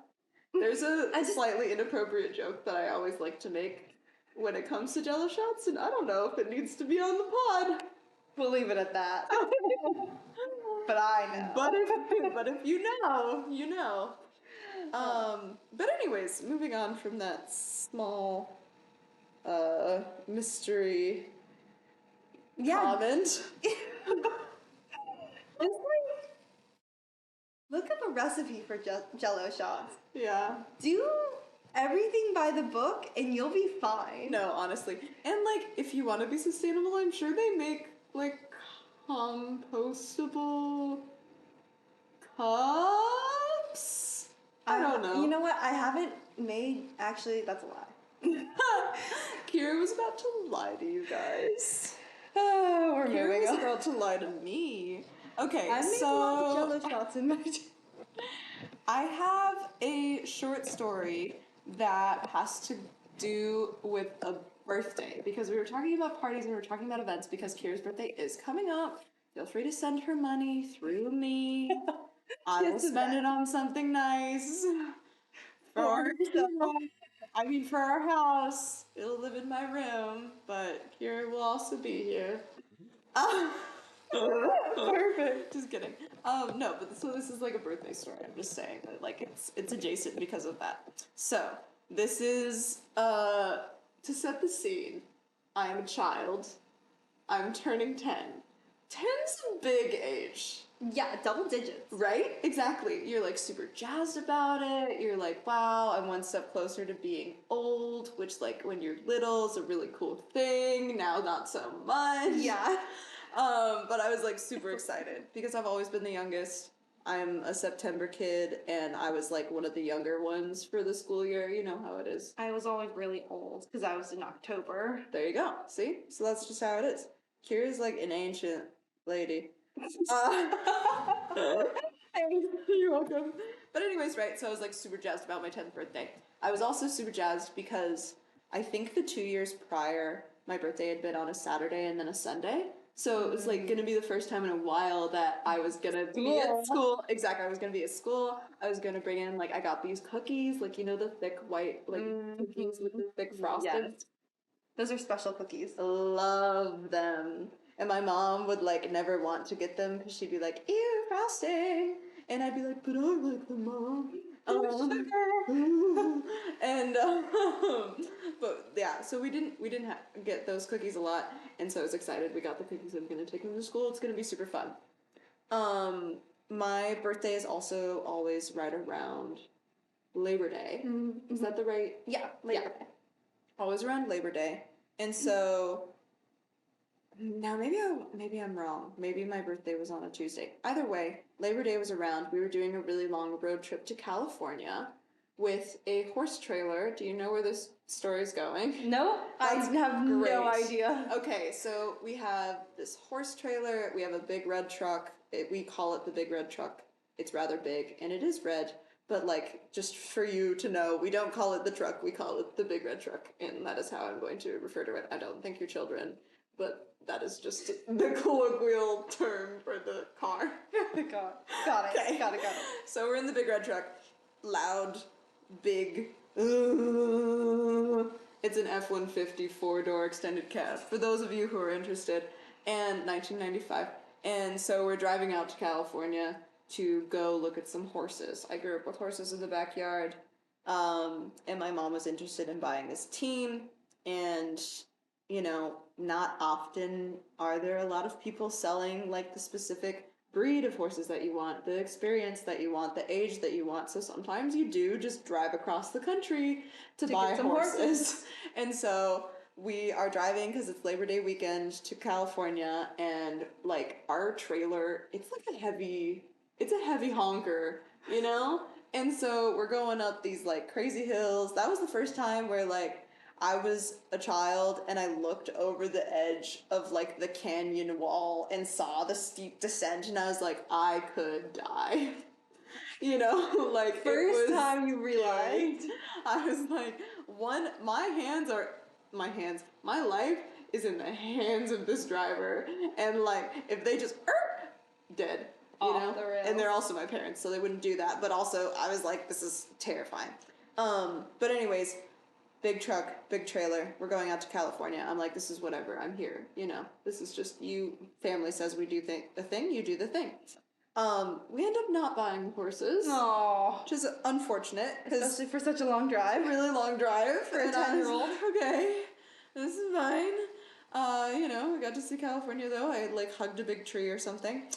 There's a slightly inappropriate joke that I always like to make when it comes to Jello shots, and I don't know if it needs to be on the pod. We'll leave it at that. But I know. But if you know, you know. But anyways, moving on from that small mystery comment. It's like, look up a recipe for Jello shots. Yeah. Do everything by the book, and you'll be fine. No, honestly. And, like, if you want to be sustainable, I'm sure they make, like, compostable cups? I don't know. You know what? I haven't made. Actually, that's a lie. Kira was about to lie to you guys. Oh, we're Kira moving was on. about to lie to me. Okay, I made a lot of Jello shots in my. I have a short story that has to do with a birthday, because we were talking about parties and we were talking about events, because Kira's birthday is coming up. Feel free to send her money through me. I will spend it on something nice. For our house. It'll live in my room, but Kira will also be here. Perfect. Just kidding. No, but so this is like a birthday story. I'm just saying that, like, it's adjacent because of that. So this is to set the scene. I am a child. I'm turning 10. 10's a big age. Yeah, double digits. Right? Exactly. You're, like, super jazzed about it. You're like, wow, I'm one step closer to being old, which, like, when you're little is a really cool thing. Now, not so much. Yeah. But I was like super excited because I've always been the youngest. I'm a September kid, and I was like one of the younger ones for the school year. You know how it is. I was always really old because I was in October. There you go. See? So that's just how it is. Kira's like an ancient lady. You're welcome. But anyways, right, so I was like super jazzed about my 10th birthday. I was also super jazzed because I think the 2 years prior, my birthday had been on a Saturday and then a Sunday. So it was like gonna be the first time in a while that I was gonna be at school. Exactly, I was gonna be at school. I was gonna bring in, like, I got these cookies, like, you know, the thick white, like, cookies with the thick frosting. Yes. Those are special cookies. Love them. And my mom would like never want to get them because she'd be like, ew, frosting. And I'd be like, but I like them, Mom. And but yeah, so we didn't get those cookies a lot, and so I was excited. We got the cookies. I'm gonna take them to school. It's gonna be super fun. My birthday is also always right around Labor Day. Mm-hmm. Is that the right? Yeah, Labor Day. Always around Labor Day, and so now maybe I'm wrong. Maybe my birthday was on a Tuesday. Either way, Labor Day was around. We were doing a really long road trip to California with a horse trailer. Do you know where this story's going? No, I That's have great. no idea. Okay, so we have this horse trailer. We have a big red truck. We call it the big red truck. It's rather big, and it is red. But, like, just for you to know, we don't call it the truck. We call it the big red truck, and that is how I'm going to refer to it. I don't think you're children, but that is just the colloquial term for the car. Got it. Okay. Got it. So we're in the big red truck. Loud, big. It's an F-150 four-door extended cab, for those of you who are interested, and 1995. And so we're driving out to California to go look at some horses. I grew up with horses in the backyard, and my mom was interested in buying this team, and, you know, not often are there a lot of people selling, like, the specific breed of horses that you want, the experience that you want, the age that you want. So sometimes you do just drive across the country to buy some horses. And so we are driving because it's Labor Day weekend to California, and like our trailer, it's a heavy honker, you know? And so we're going up these like crazy hills. That was the first time where like I was a child and I looked over the edge of like the canyon wall and saw the steep descent, and I was like, I could die. You know, like First time you realized. I was like, my life is in the hands of this driver, and like if they just dead, you Off know, the rails. and they're also my parents, so they wouldn't do that. But also, I was like, this is terrifying. But anyways, big truck, big trailer. We're going out to California. I'm like, this is whatever. I'm here. You know, this is just you. Family says we do the thing. You do the thing. We end up not buying horses. Aww. Which is unfortunate. Especially for such a long drive. Really long drive For a 10-year-old. Okay, this is fine. You know, we got to see California though. I like hugged a big tree or something.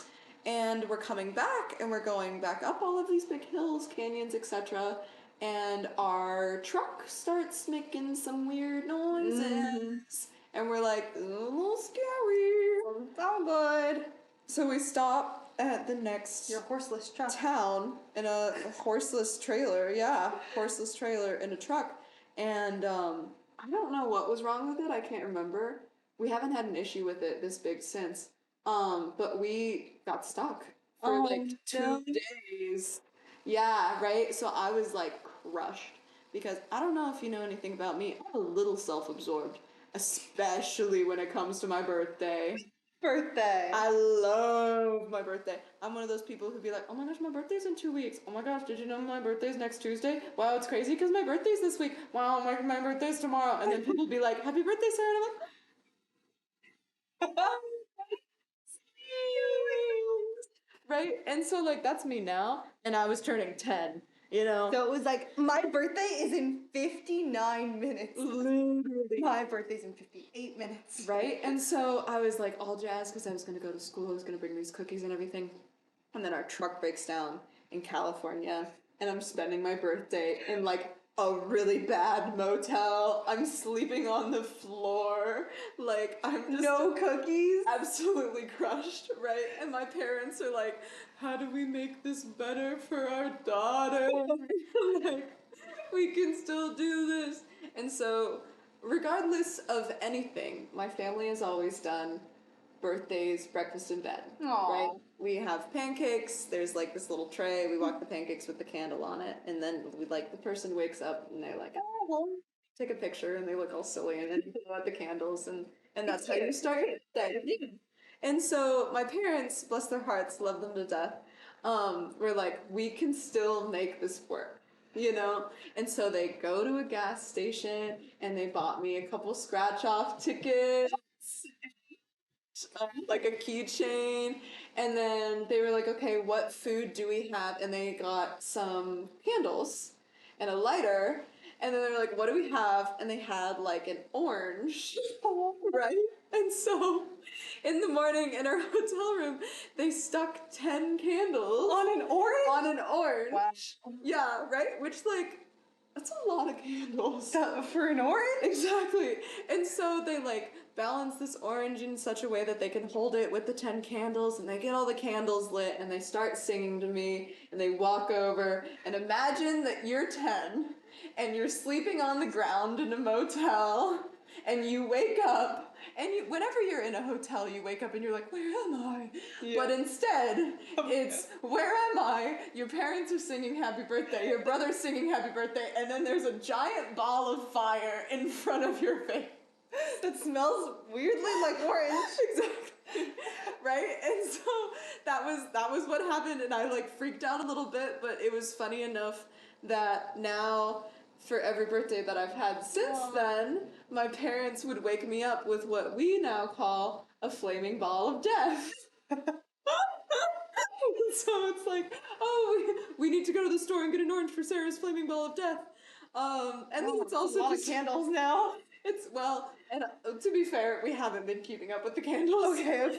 And we're coming back, and we're going back up all of these big hills, canyons, etc. And our truck starts making some weird noises. And we're like, this is a little scary. Doesn't sound good. So we stop at the next Your horseless truck. town in a horseless trailer. Yeah, horseless trailer in a truck. And I don't know what was wrong with it. I can't remember. We haven't had an issue with it this big since. But we got stuck for like 2 days. Yeah, right? So I was like crushed because I don't know if you know anything about me. I'm a little self-absorbed, especially when it comes to my birthday. I love my birthday. I'm one of those people who'd be like, oh my gosh, my birthday's in 2 weeks. Oh my gosh, did you know my birthday's next Tuesday? Wow, it's crazy because my birthday's this week. Wow, my birthday's tomorrow. And then people be like, happy birthday, Sarah. And I'm like, right? And so, like, that's me now. And I was turning 10, you know? So it was like, my birthday is in 59 minutes. Literally. My birthday's in 58 minutes. Right? And so I was, like, all jazzed because I was going to go to school. I was going to bring these cookies and everything. And then our truck breaks down in California. And I'm spending my birthday in, like, a really bad motel. I'm sleeping on the floor. Like, I'm just No cookies. absolutely crushed, right? And my parents are like, how do we make this better for our daughter? Like, we can still do this. And so, regardless of anything, my family has always done birthdays, breakfast in bed, Aw. right? We have pancakes. There's like this little tray. We walk the pancakes with the candle on it, and then we like the person wakes up and they're like, "Oh, well," take a picture, and they look all silly, and then you blow out the candles, and that's how you start your day. Yeah. And so my parents, bless their hearts, love them to death. Were like, we can still make this work. You know? And so they go to a gas station and they bought me a couple scratch off tickets, like a keychain, and then they were like, okay, what food do we have? And they got some candles and a lighter, and then they're like, what do we have? And they had like an orange, right? And so in the morning in our hotel room, they stuck 10 candles On an orange? on an orange. Wow. Yeah, right? Which, like, that's a lot of candles. For an orange? Exactly. And so they like balance this orange in such a way that they can hold it with the 10 candles, and they get all the candles lit and they start singing to me, and they walk over and imagine that you're 10 and you're sleeping on the ground in a motel, and you wake up, and whenever you're in a hotel, you wake up and you're like, where am I? Yeah. But instead, it's, where am I? Your parents are singing happy birthday, your brother's singing happy birthday, and then there's a giant ball of fire in front of your face. That smells weirdly like orange. Exactly. Right? And so that was what happened, and I like freaked out a little bit, but it was funny enough that now for every birthday that I've had since then, my parents would wake me up with what we now call a flaming ball of death. So it's like, oh, we need to go to the store and get an orange for Sarah's flaming ball of death. And then it's also a lot just of candles now. It's, well, and to be fair, we haven't been keeping up with the candles. Okay.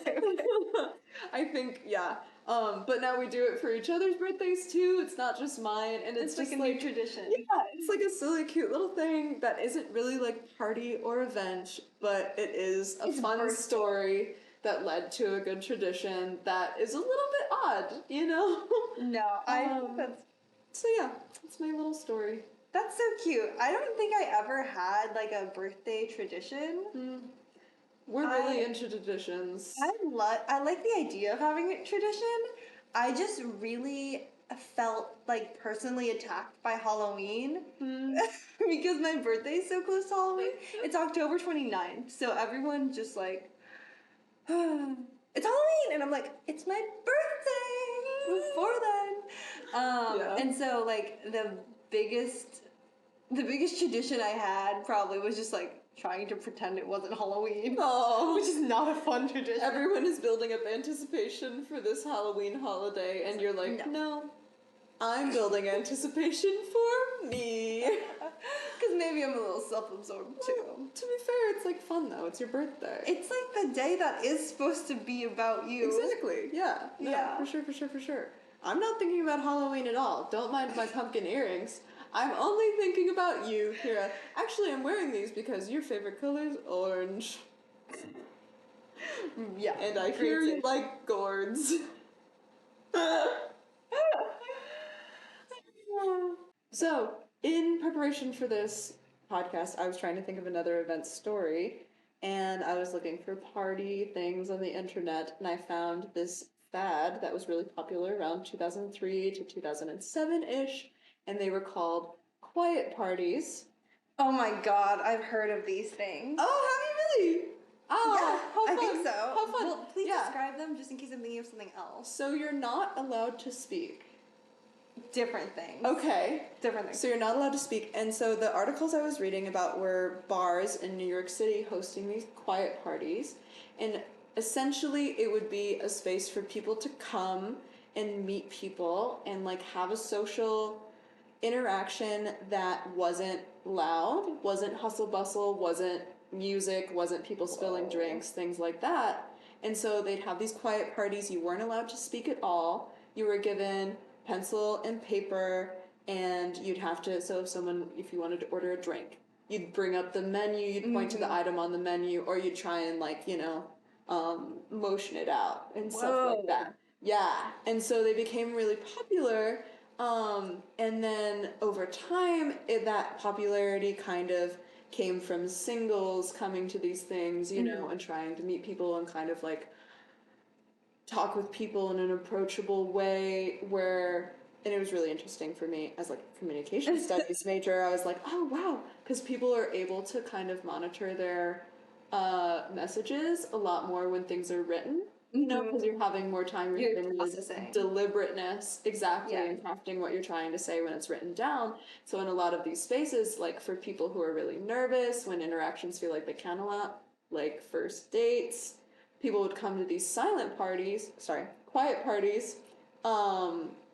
I think, yeah. But now we do it for each other's birthdays too. It's not just mine, and it's It's just like a new tradition. yeah, it's like a silly, cute little thing that isn't really like party or event, but it is a fun birthday. story that led to a good tradition that is a little bit odd, you know? No, I think Um, that's So yeah, that's my little story. so cute. I don't think I ever had like a birthday tradition. We're really I- into traditions. I like the idea of having a tradition. I just really felt like personally attacked by Halloween because my birthday is so close to Halloween. It's October 29th, so everyone just like it's Halloween, and I'm like, it's my birthday before then. Yeah. And so like the biggest tradition I had probably was just like trying to pretend it wasn't Halloween. Oh, Which is not a fun tradition. everyone is building up anticipation for this Halloween holiday, and you're like, no, I'm building anticipation for me. Because maybe I'm a little self-absorbed too. To be fair, it's like fun though. It's your birthday. It's like the day that is supposed to be about you. Exactly. Yeah. No, Yeah. For sure. I'm not thinking about Halloween at all. Don't mind my pumpkin earrings. I'm only thinking about you, Kiera. Actually, I'm wearing these because your favorite color is orange. Yeah. And I hear you like gourds. So, in preparation for this podcast, I was trying to think of another event story, and I was looking for party things on the internet, and I found this fad that was really popular around 2003 to 2007-ish, and they were called quiet parties. Oh my god, I've heard of these things. Oh, have you really? Oh, yeah, how fun. I think so. How fun. Well, please Yeah. describe them just in case I'm thinking of something else. So you're not allowed to speak. Different things. Okay. Different things. So you're not allowed to speak. And so the articles I was reading about were bars in New York City hosting these quiet parties. And essentially it would be a space for people to come and meet people and like have a social interaction that wasn't loud, wasn't hustle bustle, wasn't music, wasn't people spilling drinks, things like that. And so they'd have these quiet parties. You weren't allowed to speak at all. You were given pencil and paper and you'd have to, so if you wanted to order a drink, you'd bring up the menu, you'd point to the item on the menu, or you'd try and motion it out and stuff like that. Yeah, and so they became really popular, and then over time, that popularity kind of came from singles coming to these things, and trying to meet people and kind of talk with people in an approachable way and it was really interesting for me as a communication studies major. I was like, oh wow, because people are able to kind of monitor their messages a lot more when things are written, because you're having more time reading processing. Deliberateness, exactly, and crafting what you're trying to say when it's written down. So in a lot of these spaces, for people who are really nervous, when interactions feel like they count a lot, like first dates, people would come to these quiet parties,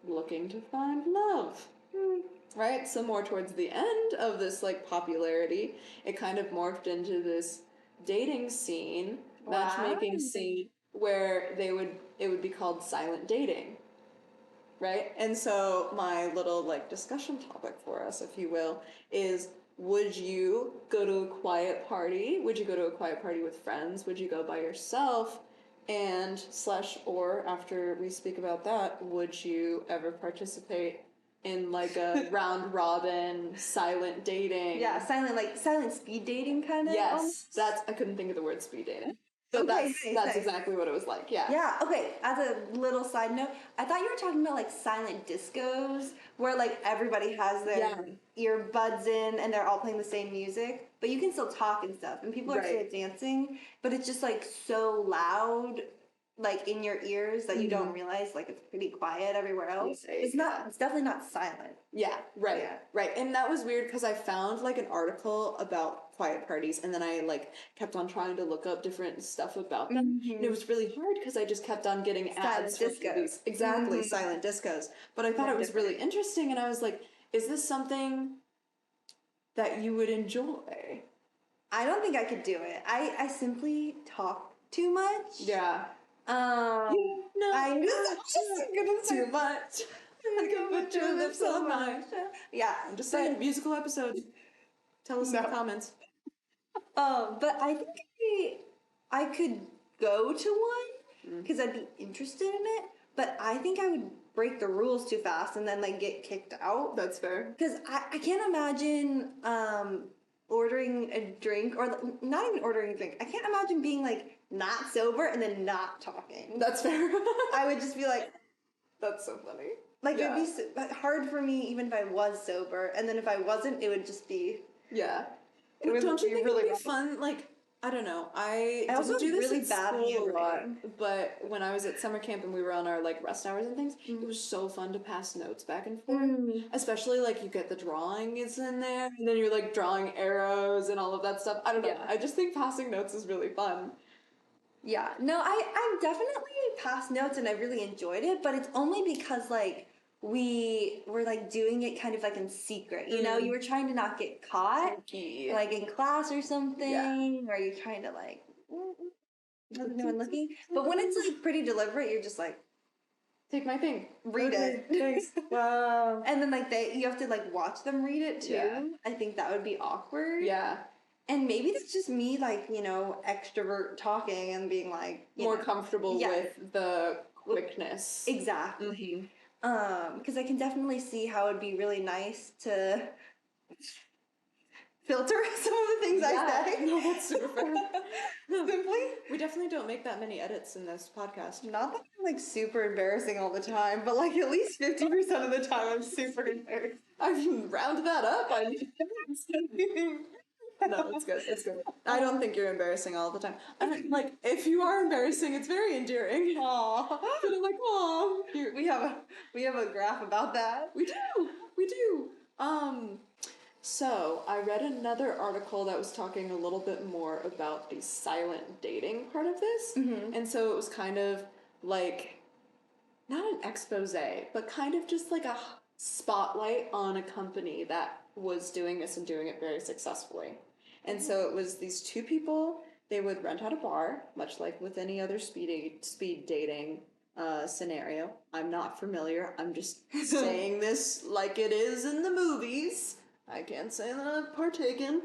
looking to find love. Right? So more towards the end of this popularity, it kind of morphed into this dating scene, matchmaking scene, where it would be called silent dating. Right? And so my little discussion topic for us, if you will, is, would you go to a quiet party? Would you go to a quiet party with friends? Would you go by yourself? And or after we speak about that, would you ever participate in a round robin silent dating? Yeah, silent speed dating kind of. Yes, I couldn't think of the word speed dating. But Okay, that's nice. exactly what it was like. Yeah. Yeah, okay. As a little side note, I thought you were talking about silent discos where everybody has their earbuds in and they're all playing the same music, but you can still talk and stuff and people are still dancing, but it's just so loud in your ears that you don't realize it's pretty quiet everywhere else. It's definitely not silent. Yeah, right. Yeah. Right. And that was weird because I found an article about quiet parties and then I kept on trying to look up different stuff about them. And it was really hard because I just kept on getting ads for these silent discos. But I thought it was really interesting and I was like, is this something that you would enjoy? I don't think I could do it. I simply talk too much. Yeah. I knew too much. I can put your lips on mine. Yeah, I'm just saying, musical episode. Tell us in the comments. But I think I could go to one because I'd be interested in it. But I think I would break the rules too fast and then get kicked out. That's fair. Because I can't imagine ordering a drink or not even ordering a drink. I can't imagine being not sober and then not talking. That's fair. I would just be that's so funny. It'd be hard for me even if I was sober, and then if I wasn't, it would just be Don't you think it would be fun? I don't know. I also didn't do this really in bad school a lot, handwriting. but when I was at summer camp and we were on our rest hours and things, it was so fun to pass notes back and forth. Especially you get the drawings in there, and then you're drawing arrows and all of that stuff. I don't know. I just think passing notes is really fun. Yeah. No, I definitely passed notes and I really enjoyed it, but it's only because we were doing it kind of in secret, you know? You were trying to not get caught, in class or something, or you're trying to no one looking. But when it's pretty deliberate, you're just take my thing, read it. Thanks. Wow. And then you have to watch them read it too. Yeah. I think that would be awkward. Yeah. And maybe that's just me, extrovert talking and being more comfortable with the quickness. Exactly. Because I can definitely see how it'd be really nice to filter some of the things I say. No, that's super fair. Simply. We definitely don't make that many edits in this podcast. Not that I'm super embarrassing all the time, but at least 50% of the time I'm super embarrassed. I've rounded that up. No, it's good. It's good. I don't think you're embarrassing all the time. If you are embarrassing, it's very endearing. Aww. But I'm aw. We have a graph about that. We do. So I read another article that was talking a little bit more about the silent dating part of this. And so it was kind of not an expose, but kind of just a spotlight on a company that was doing this and doing it very successfully. And so it was these two people, they would rent out a bar, much like with any other speed dating scenario. I'm not familiar. I'm just saying this like it is in the movies. I can't say that I've partaken.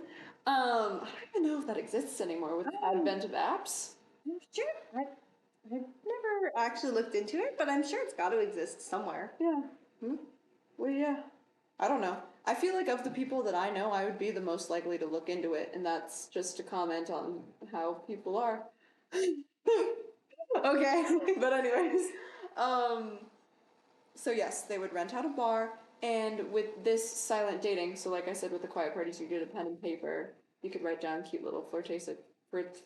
I don't even know if that exists anymore with the advent of apps. I'm sure. I've never actually looked into it, but I'm sure it's got to exist somewhere. Yeah. Well, yeah. I don't know. I feel like of the people that I know, I would be the most likely to look into it, and that's just a comment on how people are. Okay. But anyways, so yes, they would rent out a bar, and with this silent dating, so like I said with the quiet parties, you get a pen and paper, you could write down cute little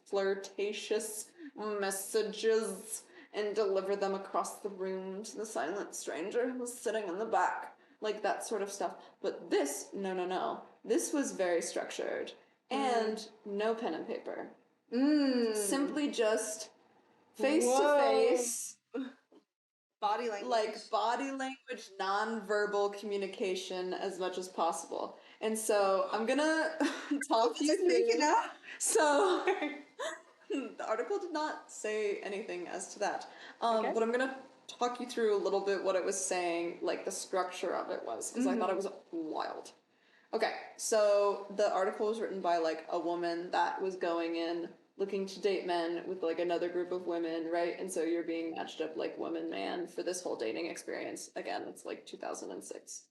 flirtatious messages and deliver them across the room to the silent stranger who was sitting in the back. Like that sort of stuff. But this, no. This was very structured. And no pen and paper. Simply just face to face. Body language. Like body language, non-verbal communication as much as possible. And so I'm gonna talk you through. So the article did not say anything as to that. But I'm gonna talk you through a little bit what it was saying, like the structure of it was, because I thought it was wild. Okay, so the article was written by like a woman that was going in looking to date men with like another group of women, right? And so you're being matched up like woman man for this whole dating experience. Again, it's like 2006.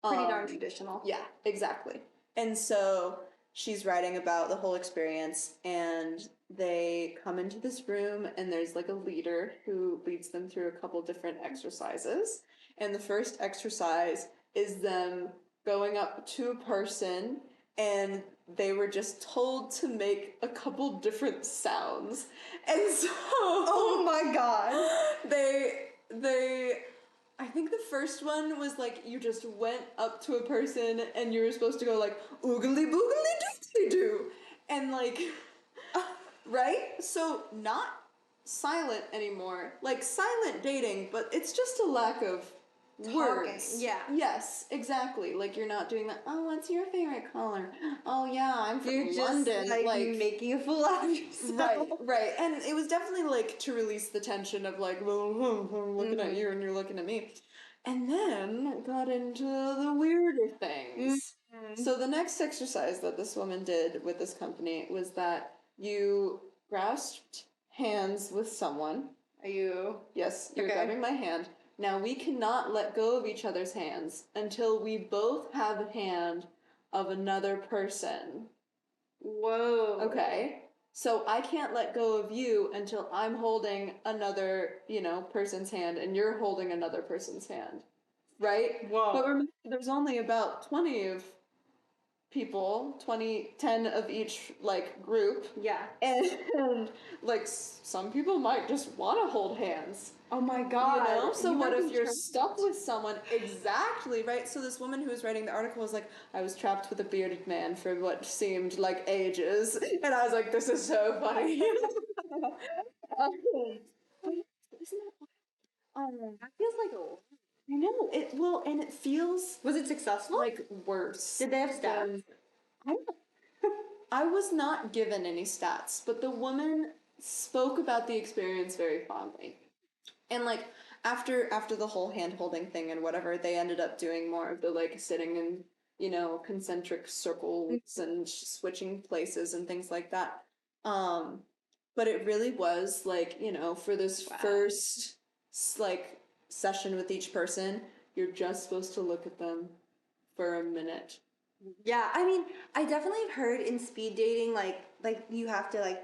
Pretty darn traditional. Yeah, exactly. And so she's writing about the whole experience, and they come into this room, and there's like a leader who leads them through a couple different exercises. And the first exercise is them going up to a person, and they were just told to make a couple different sounds. And so oh my god. they I think the first one was like you just went up to a person and you were supposed to go like oogly boogly doogly doo, and like right? So not silent anymore. Like silent dating, but it's just a lack of words. Yeah. Yes, exactly. Like you're not doing that. Oh, what's your favorite color? Oh yeah, I'm from You're London. just like making a fool out of yourself. Right. And it was definitely like to release the tension of like, well, I'm looking at you and you're looking at me. And then it got into the weirder things. So the next exercise that this woman did with this company was that you grasped hands with someone. Are you? Yes, you're grabbing my hand. Now, we cannot let go of each other's hands until we both have a hand of another person. Whoa. Okay? So I can't let go of you until I'm holding another, person's hand and you're holding another person's hand. Right? Whoa. But remember, there's only about 20 of people, 10 of each, like, group. Yeah. And like, some people might just want to hold hands. Oh my god. So what if you're stuck with someone? Exactly, right? So this woman who was writing the article was like, I was trapped with a bearded man for what seemed like ages. And I was like, this is so funny. Isn't that that feels like I know. And it feels Was it successful? like worse. Did they have stats? I was not given any stats, but the woman spoke about the experience very fondly. And like after the whole hand holding thing and whatever, they ended up doing more of the like sitting in, concentric circles and switching places and things like that. But it really was like, for this first like session with each person, you're just supposed to look at them for a minute. Yeah, I mean, I definitely have heard in speed dating, like you have to like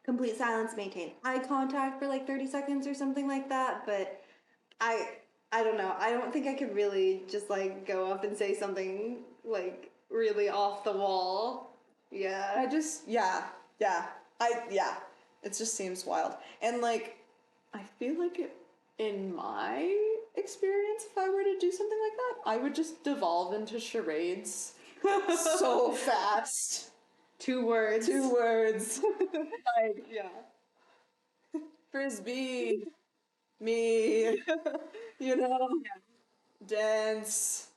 complete silence, maintain eye contact for like 30 seconds or something like that. But I don't know. I don't think I could really just like go up and say something like really off the wall. Yeah. It just seems wild. And like, I feel like in my experience, if I were to do something like that, I would just devolve into charades so fast. 2 words. Like, Yeah. Frisbee, me, dance,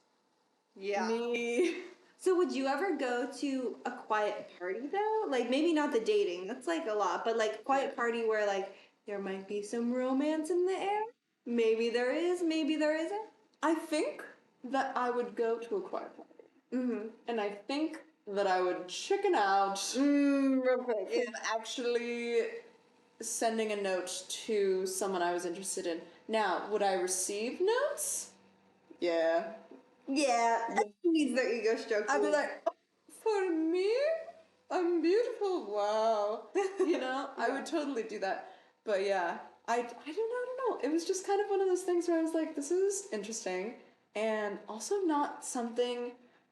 me. So would you ever go to a quiet party though? Like maybe not the dating, that's like a lot, but like quiet party where like there might be some romance in the air? Maybe there is, maybe there isn't. I think that I would go to a quiet party. Mm-hmm. And I think that I would chicken out Real quick. in actually sending a note to someone I was interested in. Now, would I receive notes? Yeah. Yeah, everyone needs their ego stroked. I'd be like, oh, for me? I'm beautiful. Wow. You know, I would totally do that. But yeah, I don't know. It was just kind of one of those things where I was like, this is interesting. And also not something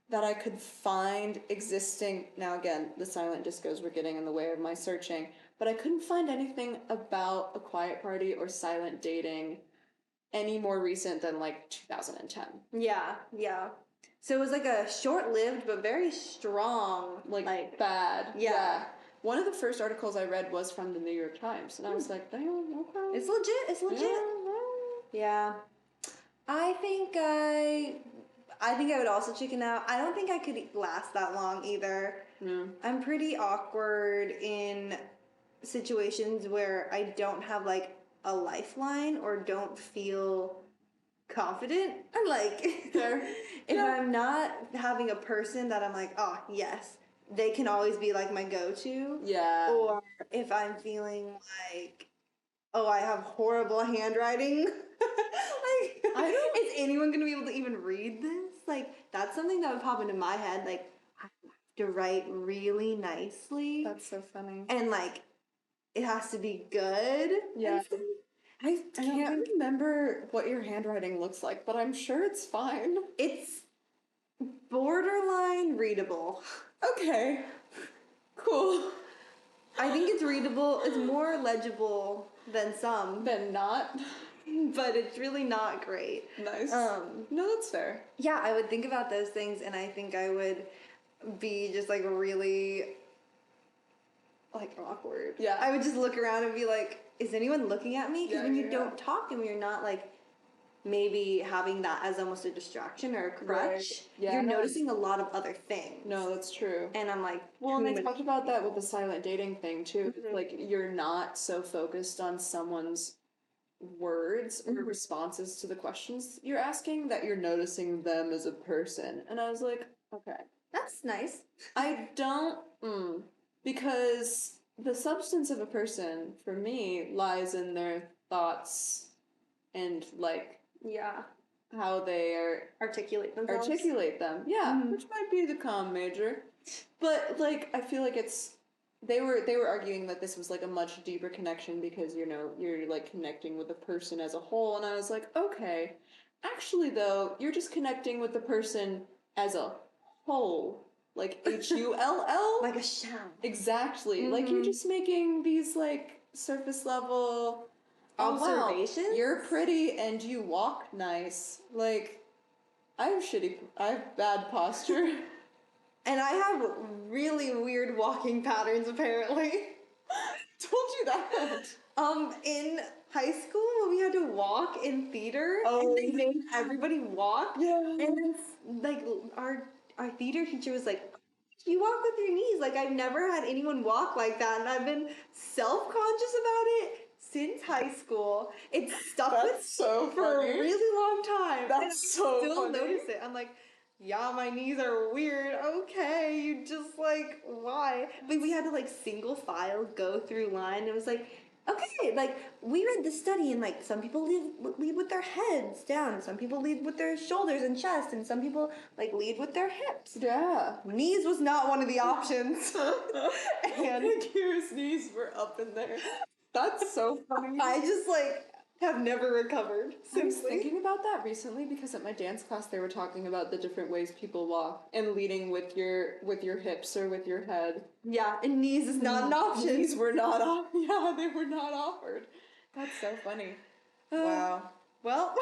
that I could find existing. Now, again, the silent discos were getting in the way of my searching, but I couldn't find anything about a quiet party or silent dating any more recent than like 2010. Yeah, yeah. So it was like a short-lived but very strong, Like bad. Yeah. One of the first articles I read was from the New York Times, and I was like, damn, okay. it's legit. It's legit. Yeah. I think I would also chicken out. I don't think I could last that long either. Yeah. I'm pretty awkward in situations where I don't have like a lifeline or don't feel confident. I'm like, Fair. if Yeah. I'm not having a person that I'm like, oh yes, they can always be like my go-to. Yeah. Or if I'm feeling like, oh, I have horrible handwriting. Like, I don't- is anyone gonna be able to even read this? Like, that's something that would pop into my head. Like, I have to write really nicely, That's so funny. and like, it has to be good. Yeah. I don't can't think- remember what your handwriting looks like, but I'm sure it's fine. It's borderline readable. Okay. Cool. I think it's readable. It's more legible than some, Then not. but it's really not great. Nice. Um, No, that's fair. Yeah, I would think about those things, and I think I would be just like really like awkward. Yeah. I would just look around and be like, "Is anyone looking at me?" Because Yeah, when you yeah, don't talk and when you're not like maybe having that as almost a distraction or a crutch, Right. Yeah, you're no. noticing a lot of other things. No, that's true. And I'm like, Well, and too they many- talked about that with the silent dating thing too. Mhm. Like you're not so focused on someone's words or Mhm. responses to the questions you're asking that you're noticing them as a person. And I was like, okay. That's nice. I don't because the substance of a person for me lies in their thoughts and like Yeah. how they are Articulate themselves. articulate them. Yeah, Mhm. which might be the comm major. But like I feel like they were arguing that this was like a much deeper connection because you're like connecting with the person as a whole, and I was like, okay. Actually though, you're just connecting with the person as a whole. Like HULL. Like a shell. Exactly. Like you're Mhm. just making these like surface level "Oh, wow, Observations? you're pretty and you walk nice. Like I have bad posture. And I have really weird walking patterns apparently. Told you that. In high school when we had to walk in theater Oh. and they made everybody walk. Yeah. And then like our theater teacher was like, you walk with your knees. Like I've never had anyone walk like that, and I've been self-conscious about it since high school. It's stuck with That's so for a funny. really long time. That's and I so still funny. notice it. I'm like, yeah, my knees are weird. Okay, you just like why? But we had to like single file go through line. It was like, okay, like we read the study and like some people lead with their heads down, some people lead with their shoulders and chest, and some people like lead with their hips. Yeah. Knees was not one of the options. And Kira's knees were up in there. That's so funny. I just like have never recovered. I was Seriously. thinking about that recently because at my dance class they were talking about the different ways people walk and leading with your hips or with your head. Yeah, and knees is not an option. These were not off. Yeah, they were not offered. That's so funny. Wow. Well,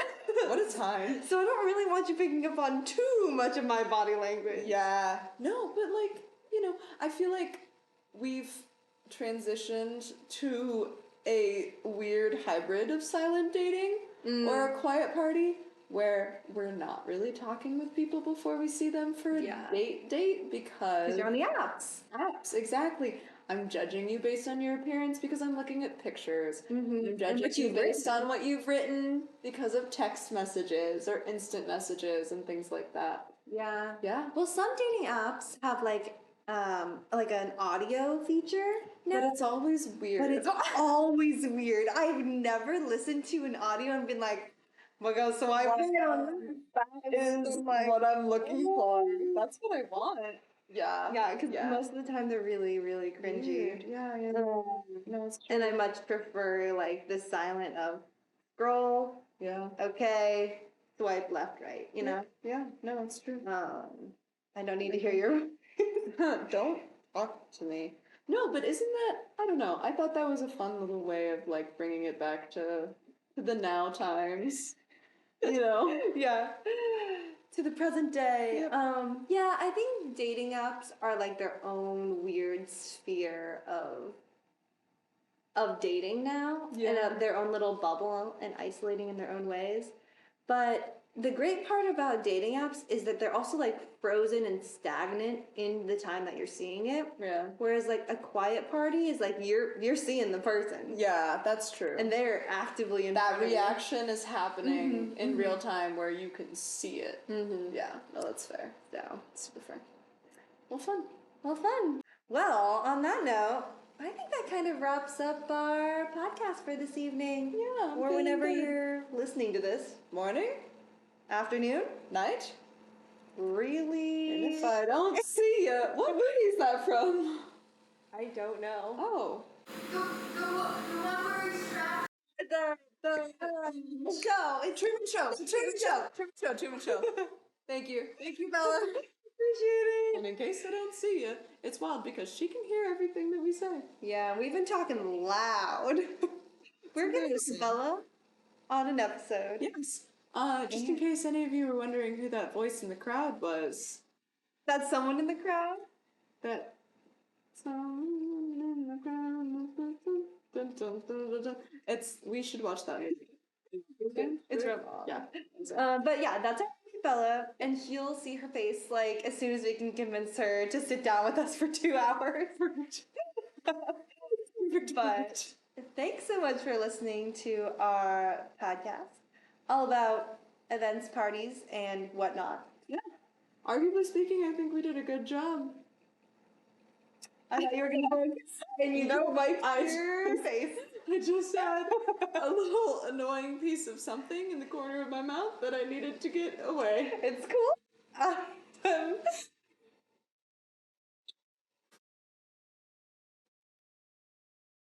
What a time. So I don't really want you picking up on too much of my body language. Yeah. No, but like, I feel like we've transitioned to a weird hybrid of silent dating or a quiet party where we're not really talking with people before we see them for a Yeah. date because Because you're on the apps. apps, exactly. I'm judging you based on your appearance because I'm looking at pictures. Mm-hmm. I'm judging you based on what you've written because of text messages or instant messages and things like that. Yeah. Yeah. Well, some dating apps have like an audio feature now, But it's always weird. but it's always weird. I've never listened to an audio and been like, "Oh my God, so I That is what I'm looking for. That's what I want. Yeah. Yeah, because most of the time they're really, really cringy. Weird. Yeah, yeah. No, it's true. And I much prefer like the silent of scroll, Yeah. okay, swipe left, right, you know? Yeah, no, it's true. I don't need to hear your Don't talk to me. No, but isn't that, I don't know, I thought that was a fun little way of like bringing it back to the now times. You know? yeah. To the present day. Yep. Yeah, I think dating apps are like their own weird sphere of dating now, and Yeah. their own little bubble and isolating in their own ways. But the great part about dating apps is that they're also like frozen and stagnant in the time that you're seeing it. Yeah. Whereas like a quiet party is like you're seeing the person Yeah, that's true. and they're actively in that front of you. reaction is happening in real time where you can see it. Yeah, no, that's fair. So, Super fair. Well, fun. well, fun. Well, on that note, I think that kind of wraps up our podcast for this evening. Yeah, I'm Or feeling whenever good. you're listening to this. Morning? Afternoon? Night? Really? And if I don't see you, what movie is that from? I don't know. Oh. Show. It's Truman Show. Truman Show. Thank you. Thank you, Bella. Appreciate it. And in case I don't see you, it's wild because she can hear everything that we say. Yeah, we've been talking loud. We're gonna embarrassing. get Bella on an episode. Yes. Just in case any of you were wondering who that voice in the crowd was. That's someone in the crowd. That someone in the crowd. Dun, dun, dun, dun, dun. We should watch that movie. It's real long. Yeah. But yeah, that's our Bella, and you'll see her face like as soon as we can convince her to sit down with us for 2 hours. But thanks so much for listening to our podcast, all about events, parties, and whatnot. Yeah. Arguably speaking, I think we did a good job. I thought you were gonna go and you know, wiped I- your face. I just had a little annoying piece of something in the corner of my mouth that I needed to get away. It's cool.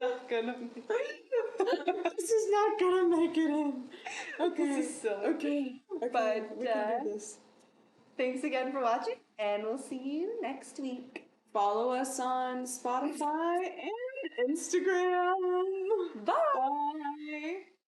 Not gonna. This is not gonna make it in. Okay. This is silly. Okay. But, we can do this. Thanks again for watching, and we'll see you next week. Follow us on Spotify and Instagram. Bye. Bye.